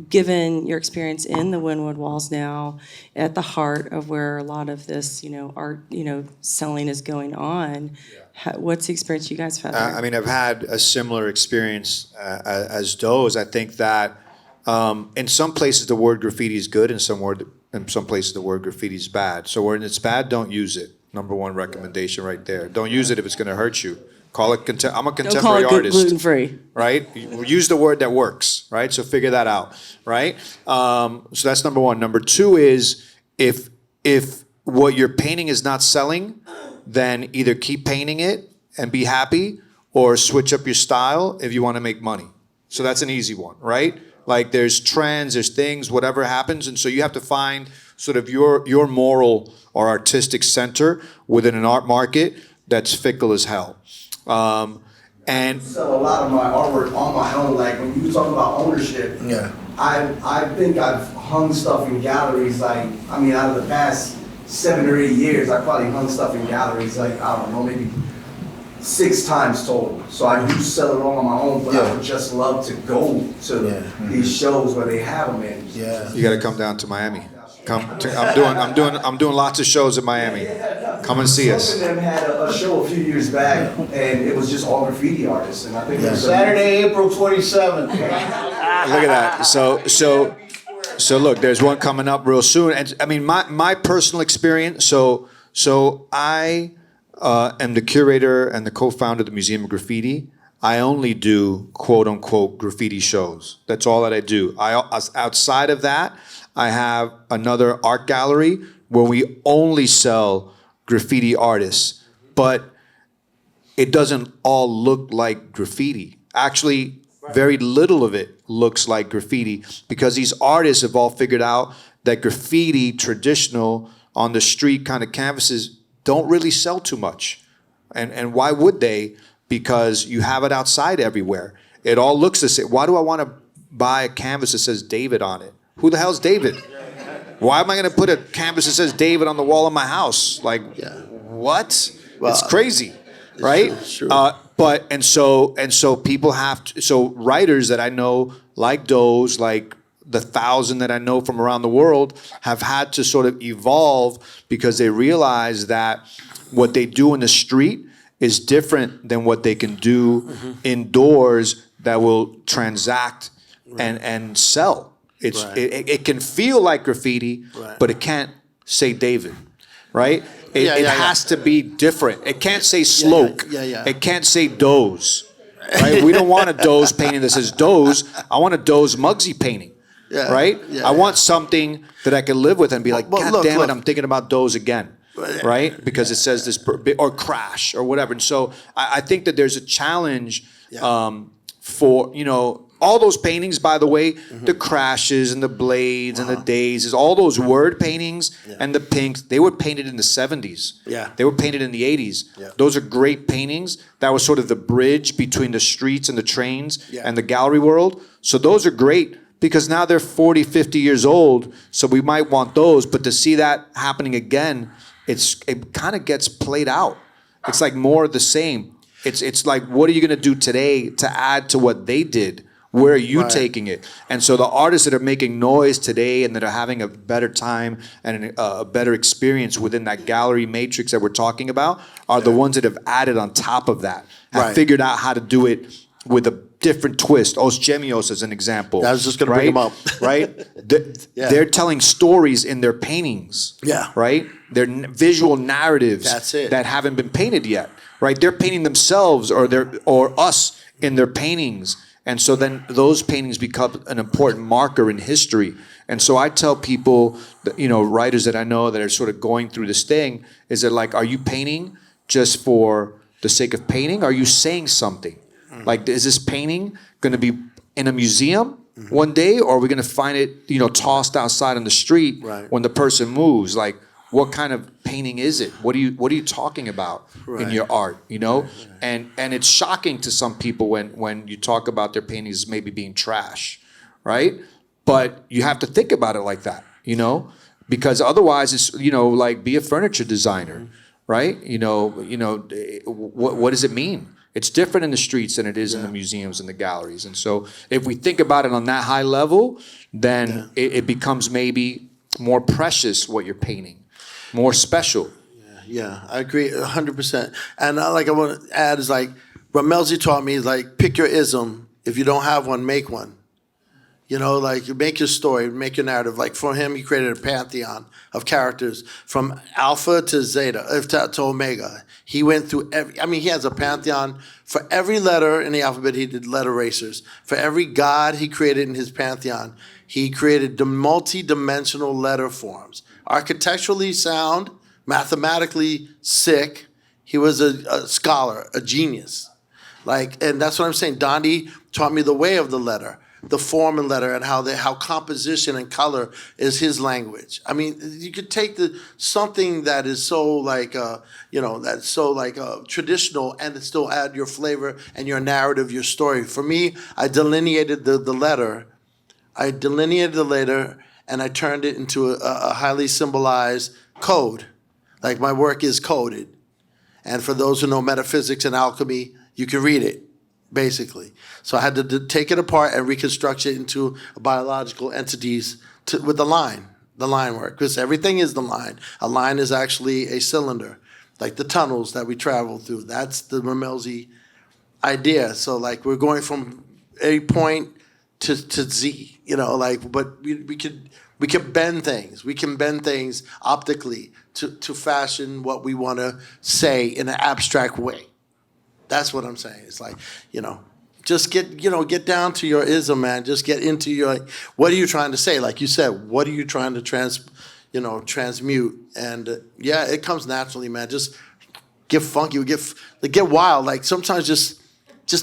given your experience in the Wynwood Walls now, at the heart of where a lot of this, you know, art, you know, selling is going on, what's the experience you guys have had there? I mean, I've had a similar experience as Doze. I think that in some places the word graffiti is good, and in some places the word graffiti is bad. So when it's bad, don't use it. Number one recommendation right there. Don't use it if it's going to hurt you. Call it I'm a contemporary artist. Gluten-free. Right? Use the word that works. Right? So figure that out. Right? So that's number one. Number two is if what you're painting is not selling, then either keep painting it and be happy, or switch up your style if you want to make money. So that's an easy one, right? Like there's trends, there's things, whatever happens, and so you have to find sort of your moral or artistic center within an art market that's fickle as hell. And sell a lot of my artwork on my own. Like when you talk about ownership, I think I've hung stuff in galleries. Like I mean, out of the past 7 or 8 years, I probably hung stuff in galleries. Like I don't know, maybe 6 times total. So I do sell it all on my own, but I would just love to go to these shows where they have them in. You got to come down to Miami. I'm doing lots of shows in Miami. Come and see us. Some of them had a show a few years back, and it was just all graffiti artists, and I think it was Saturday, April 27th. Look at that. So look, there's one coming up real soon. And I mean, my personal experience. So I am the curator and the co-founder of the Museum of Graffiti. I only do quote unquote graffiti shows. That's all that I do. Outside of that, I have another art gallery where we only sell graffiti artists, but it doesn't all look like graffiti. Actually, very little of it looks like graffiti because these artists have all figured out that graffiti, traditional, on the street kind of canvases, don't really sell too much. And why would they? Because you have it outside everywhere. It all looks the same. Why do I want to buy a canvas that says David on it? Who the hell's David? Why am I going to put a canvas that says David on the wall of my house? Like, what? Well, it's crazy, right? Sure. So people have to, so writers that I know, like Doze, like the 1,000 that I know from around the world, have had to sort of evolve because they realize that what they do in the street is different than what they can do indoors that will transact and sell. It's it can feel like graffiti, but it can't say David, right? It has to be different. It can't say Sloke. It can't say Doze. Right? We don't want a Doze painting that says Doze. I want a Doze Muggsy painting. Right? I want something that I can live with and be like, God damn it, I'm thinking about Doze again. Right? Because it says this, or Crash, or whatever. And so I think that there's a challenge for, you know, all those paintings, by the way, the Crashes and the Blades and the Dazes, all those word paintings and the pinks, they were painted in the 70s. They were painted in the 80s. Those are great paintings. That was sort of the bridge between the streets and the trains and the gallery world. So those are great because now they're 40, 50 years old. So we might want those, but to see that happening again, it kind of gets played out. It's like more of the same. It's like, what are you going to do today to add to what they did? Where are you taking it? And so the artists that are making noise today and that are having a better time and a better experience within that gallery matrix that we're talking about are the ones that have added on top of that, have figured out how to do it with a different twist. Os Gemios as an example. I was just going to bring them up. They're telling stories in their paintings. Right? They're visual narratives that haven't been painted yet. Right? They're painting themselves or us in their paintings. And so then those paintings become an important marker in history. And so I tell people, that, you know, writers that I know that are sort of going through this thing, is that like, are you painting just for the sake of painting? Are you saying something? Like, is this painting going to be in a museum one day, or are we going to find it, you know, tossed outside on the street when the person moves? Like, what kind of painting is it? What are you talking about in your art? You know, and it's shocking to some people when you talk about their paintings maybe being trash, right? But you have to think about it like that, you know, because otherwise it's, you know, like, be a furniture designer, right? You know, what does it mean? It's different in the streets than it is in the museums and the galleries. And so if we think about it on that high level, then it becomes maybe more precious what you're painting. More special. Yeah, I agree 100%. And like I want to add is like, what Melzi taught me is like, pick your ism. If you don't have one, make one. You know, like, you make your story, make your narrative. Like, for him, he created a pantheon of characters from Alpha to Zeta, to Omega. He went through he has a pantheon. For every letter in the alphabet, he did letter racers. For every god he created in his pantheon, he created the multi-dimensional letter forms. Architecturally sound, mathematically sick. He was a scholar, a genius. Like, and that's what I'm saying. Andi taught me the way of the letter, the form and letter, and how composition and color is his language. I mean, you could take something that is so like that's so like traditional, and still add your flavor and your narrative, your story. For me, I delineated the letter. And I turned it into a highly symbolized code. Like, my work is coded. And for those who know metaphysics and alchemy, you can read it, basically. So I had to take it apart and reconstruct it into biological entities with the line work. Because everything is the line. A line is actually a cylinder. Like the tunnels that we travel through. That's the Ramelzi idea. So, like, we're going from A point to Z, you know, like, but we can bend things. We can bend things optically to fashion what we want to say in an abstract way. That's what I'm saying. It's like, you know, just get down to your ism, man. Just get into your, what are you trying to say? Like you said, what are you trying to transmute? And it comes naturally, man. Just get funky, get wild. Like, sometimes just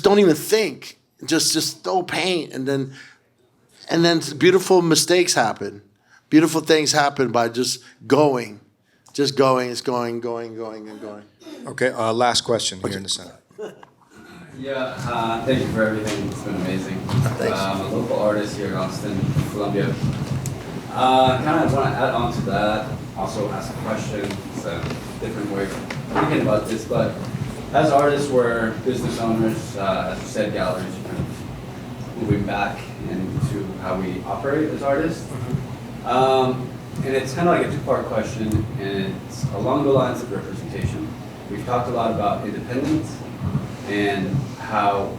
don't even think. Just throw paint, and then beautiful mistakes happen. Beautiful things happen by just going. Just going. It's going. Okay, last question here in the center. Thank you for everything. It's been amazing. I'm a local artist here in Austin, Columbia. Kind of want to add on to that, also ask a question. It's a different way of thinking about this, but as artists, we're business owners, as you said, galleries are kind of moving back into how we operate as artists. And it's kind of like a two-part question, and it's along the lines of representation. We've talked a lot about independence and how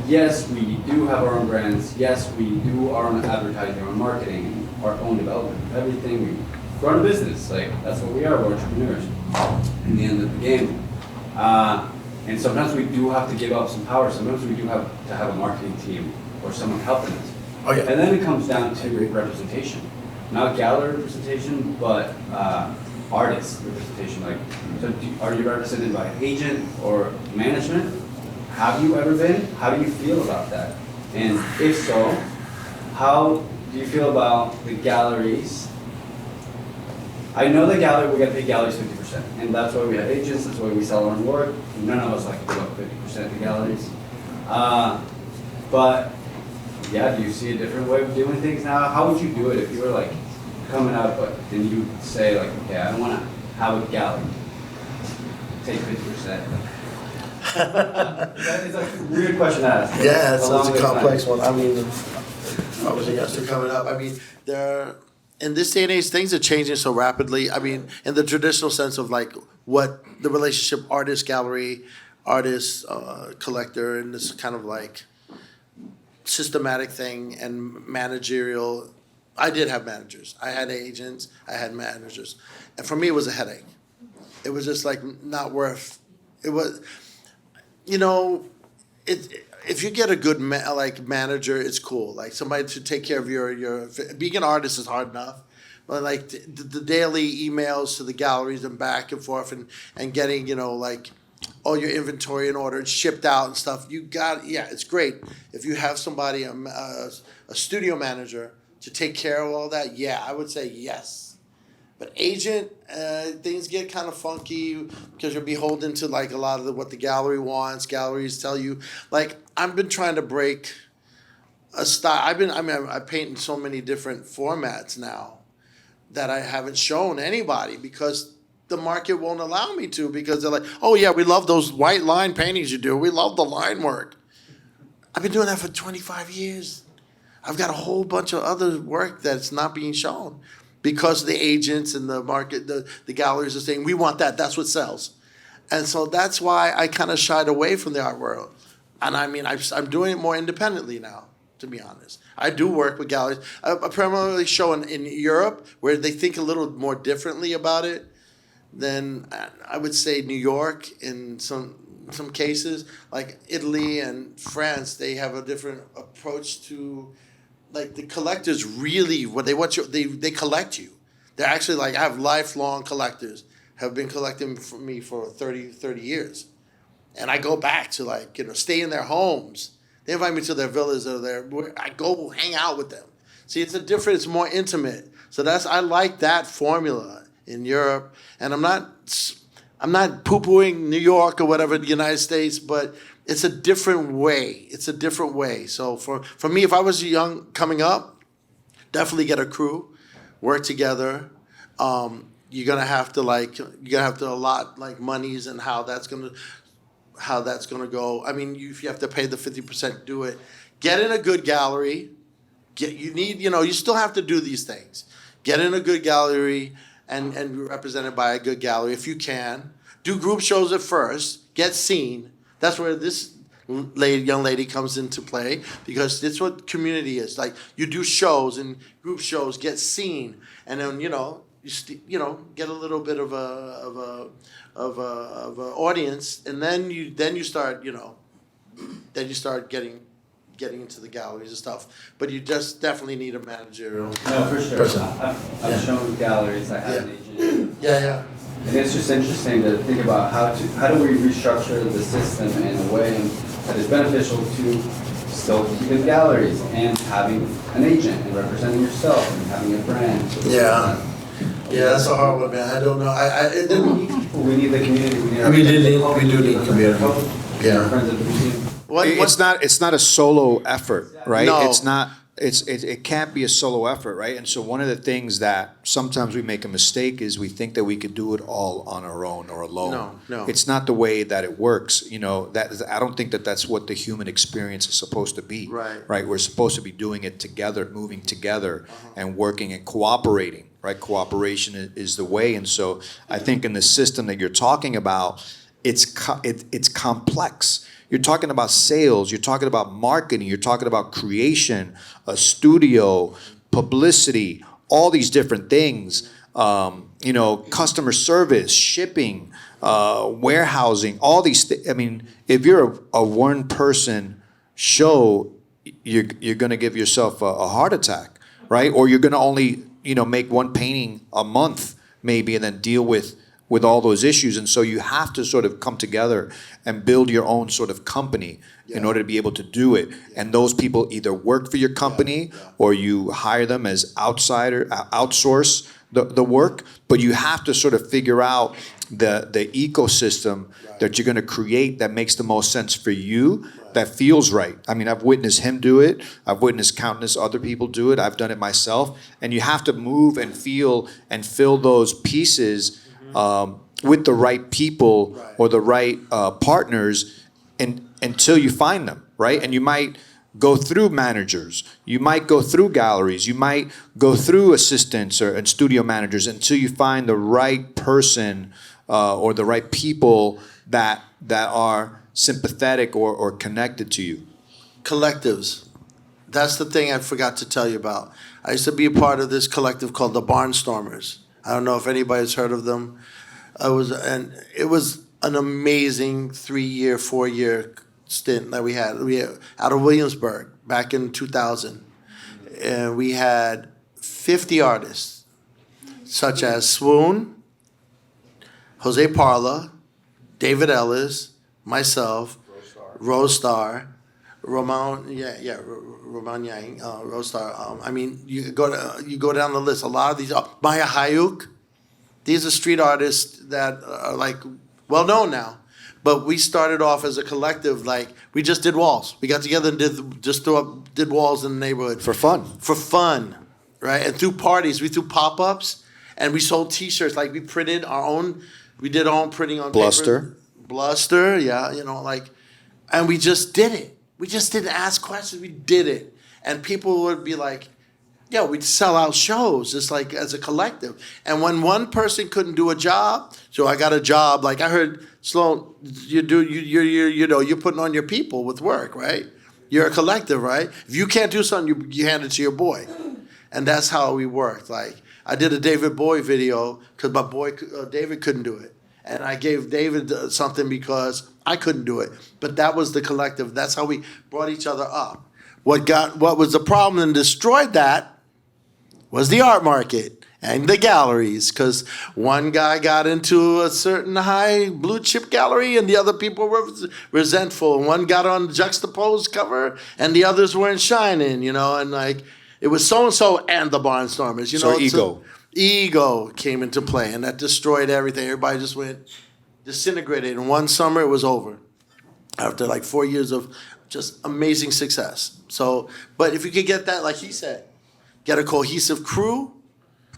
yes, we do have our own brands. Yes, we do our own advertising, our own marketing, our own development, everything. We run a business. Like, that's what we are. We're entrepreneurs in the end of the game. And sometimes we do have to give up some power. Sometimes we do have to have a marketing team or someone helping us. Oh, yeah. And then it comes down to representation. Not gallery representation, but artist representation. Like, so are you represented by an agent or management? Have you ever been? How do you feel about that? And if so, how do you feel about the galleries? I know the gallery, we got to pay galleries 50%, and that's why we have agents, that's why we sell our own work. None of us like to give up 50% to galleries. But yeah, do you see a different way of doing things now? How would you do it if you were like coming up, but then you say like, okay, I don't want to have a gallery. Take 50%. It's a weird question to ask. Yeah, it's a complex one. I mean, I was a youngster coming up. I mean, in this day and age, things are changing so rapidly. I mean, in the traditional sense of like what the relationship artist, gallery, artist, collector, and this kind of like systematic thing and managerial. I did have managers. I had agents. I had managers. And for me, it was a headache. It was just like not worth. It was, you know, if you get a good manager, it's cool. Like somebody to take care of your being an artist is hard enough, but like the daily emails to the galleries and back and forth and getting, you know, like all your inventory in order and shipped out and stuff. It's great if you have somebody a studio manager to take care of all that. Yeah, I would say yes. But agent, things get kind of funky because you're beholden to like a lot of what the gallery wants. Galleries tell you, like I've been trying to break a style. I paint in so many different formats now that I haven't shown anybody because the market won't allow me to, because they're like, oh yeah, we love those white line paintings you do. We love the line work. I've been doing that for 25 years. I've got a whole bunch of other work that's not being shown. Because the agents and the market, the galleries are saying, we want that, that's what sells. And so that's why I kind of shied away from the art world. And I mean, I'm doing it more independently now, to be honest. I do work with galleries. I primarily show in Europe, where they think a little more differently about it than I would say New York in some cases. Like Italy and France, they have a different approach to. Like the collectors really, what they want you, they collect you. They're actually like, I have lifelong collectors, have been collecting from me for 30 years. And I go back to like, you know, stay in their homes. They invite me to their villas or I go hang out with them. See, it's more intimate. So I like that formula in Europe. And I'm not poo-pooing New York or whatever, the United States, but it's a different way. So for me, if I was young coming up, definitely get a crew, work together. You're gonna have to allot like monies and how that's gonna go. I mean, if you have to pay the 50%, do it. Get in a good gallery. You still have to do these things. Get in a good gallery and be represented by a good gallery if you can. Do group shows at first. Get seen. That's where this young lady comes into play, because it's what community is. Like you do shows and group shows, get seen, and then you get a little bit of a audience, and then you start getting into the galleries and stuff. But you just definitely need a managerial. No, for sure. Person. I've shown galleries. I have an agent. Yeah. And it's just interesting to think about how do we restructure the system in a way that is beneficial to still keeping galleries and having an agent and representing yourself and having a brand. Yeah, that's a hard one, man. I don't know. We need the community. We do need community. Yeah. Friends of the museum. It's not a solo effort, right? No. It's not. It can't be a solo effort, right? And so one of the things that sometimes we make a mistake is we think that we could do it all on our own or alone. No. It's not the way that it works. I don't think that that's what the human experience is supposed to be. Right. We're supposed to be doing it together, moving together, and working and cooperating. Right. Cooperation is the way. And so I think in the system that you're talking about, it's complex. You're talking about sales, you're talking about marketing, you're talking about creation, a studio, publicity, all these different things. Customer service, shipping, warehousing, all these things. I mean, if you're a one-person show, you're going to give yourself a heart attack, right? Or you're going to only make one painting a month maybe, and then deal with all those issues. And so you have to sort of come together and build your own sort of company in order to be able to do it. And those people either work for your company or you hire them as outsource the work. But you have to sort of figure out the ecosystem that you're going to create that makes the most sense for you, that feels right. I mean, I've witnessed him do it. I've witnessed countless other people do it. I've done it myself. And you have to move and feel and fill those pieces with the right people or the right partners until you find them, right? And you might go through managers, you might go through galleries, you might go through assistants and studio managers until you find the right person or the right people that are sympathetic or connected to you. Collectives. That's the thing I forgot to tell you about. I used to be a part of this collective called the Barnstormers. I don't know if anybody's heard of them. It was an amazing 3-year, 4-year stint that we had. We had out of Williamsburg back in 2000. And we had 50 artists, such as Swoon, Jose Parla, David Ellis, myself, Rose Star, Ramon Yang, Rose Star. I mean, you go down the list. A lot of these, Maya Hayuk. These are street artists that are like well known now. But we started off as a collective, like we just did walls. We got together and did walls in the neighborhood. For fun. For fun, right? And through parties, we threw pop-ups and we sold T-shirts. Like we printed our own, we did our own printing on paper. Bluster, yeah, and we just did it. We just didn't ask questions, we did it. And people would be like, yeah, we'd sell out shows, just like as a collective. And when one person couldn't do a job, so I got a job, like I heard Sloan, you're putting on your people with work, right? You're a collective, right? If you can't do something, you hand it to your boy. And that's how we worked. Like I did a David Bowie video because my boy David couldn't do it. And I gave David something because I couldn't do it. But that was the collective. That's how we brought each other up. What was the problem and destroyed that was the art market and the galleries, because one guy got into a certain high blue chip gallery and the other people were resentful. And one got on the juxtaposed cover and the others weren't shining, and like it was so-and-so and the Barnstormers, So ego. Ego came into play, and that destroyed everything. Everybody just went disintegrated. In one summer, it was over. After like 4 years of just amazing success. So, but if you could get that, like he said, get a cohesive crew,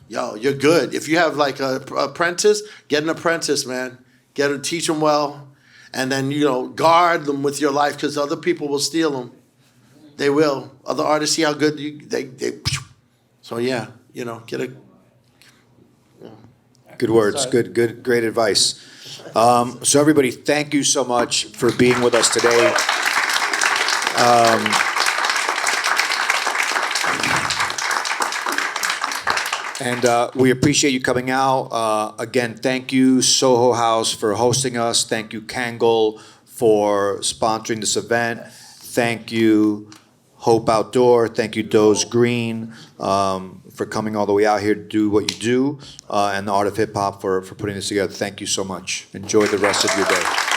you're good. If you have like a apprentice, get an apprentice, man. Teach them well, and then guard them with your life, because other people will steal them. They will. Other artists see how good they. So yeah, get a. Good words. Good, great advice. So everybody, thank you so much for being with us today. And we appreciate you coming out. Again, thank you, SohoHouse, for hosting us. Thank you, Kangol, for sponsoring this event. Thank you, Hope Outdoor. Thank you, Doze Green, for coming all the way out here to do what you do, and the Art of Hip Hop for putting this together. Thank you so much. Enjoy the rest of your day.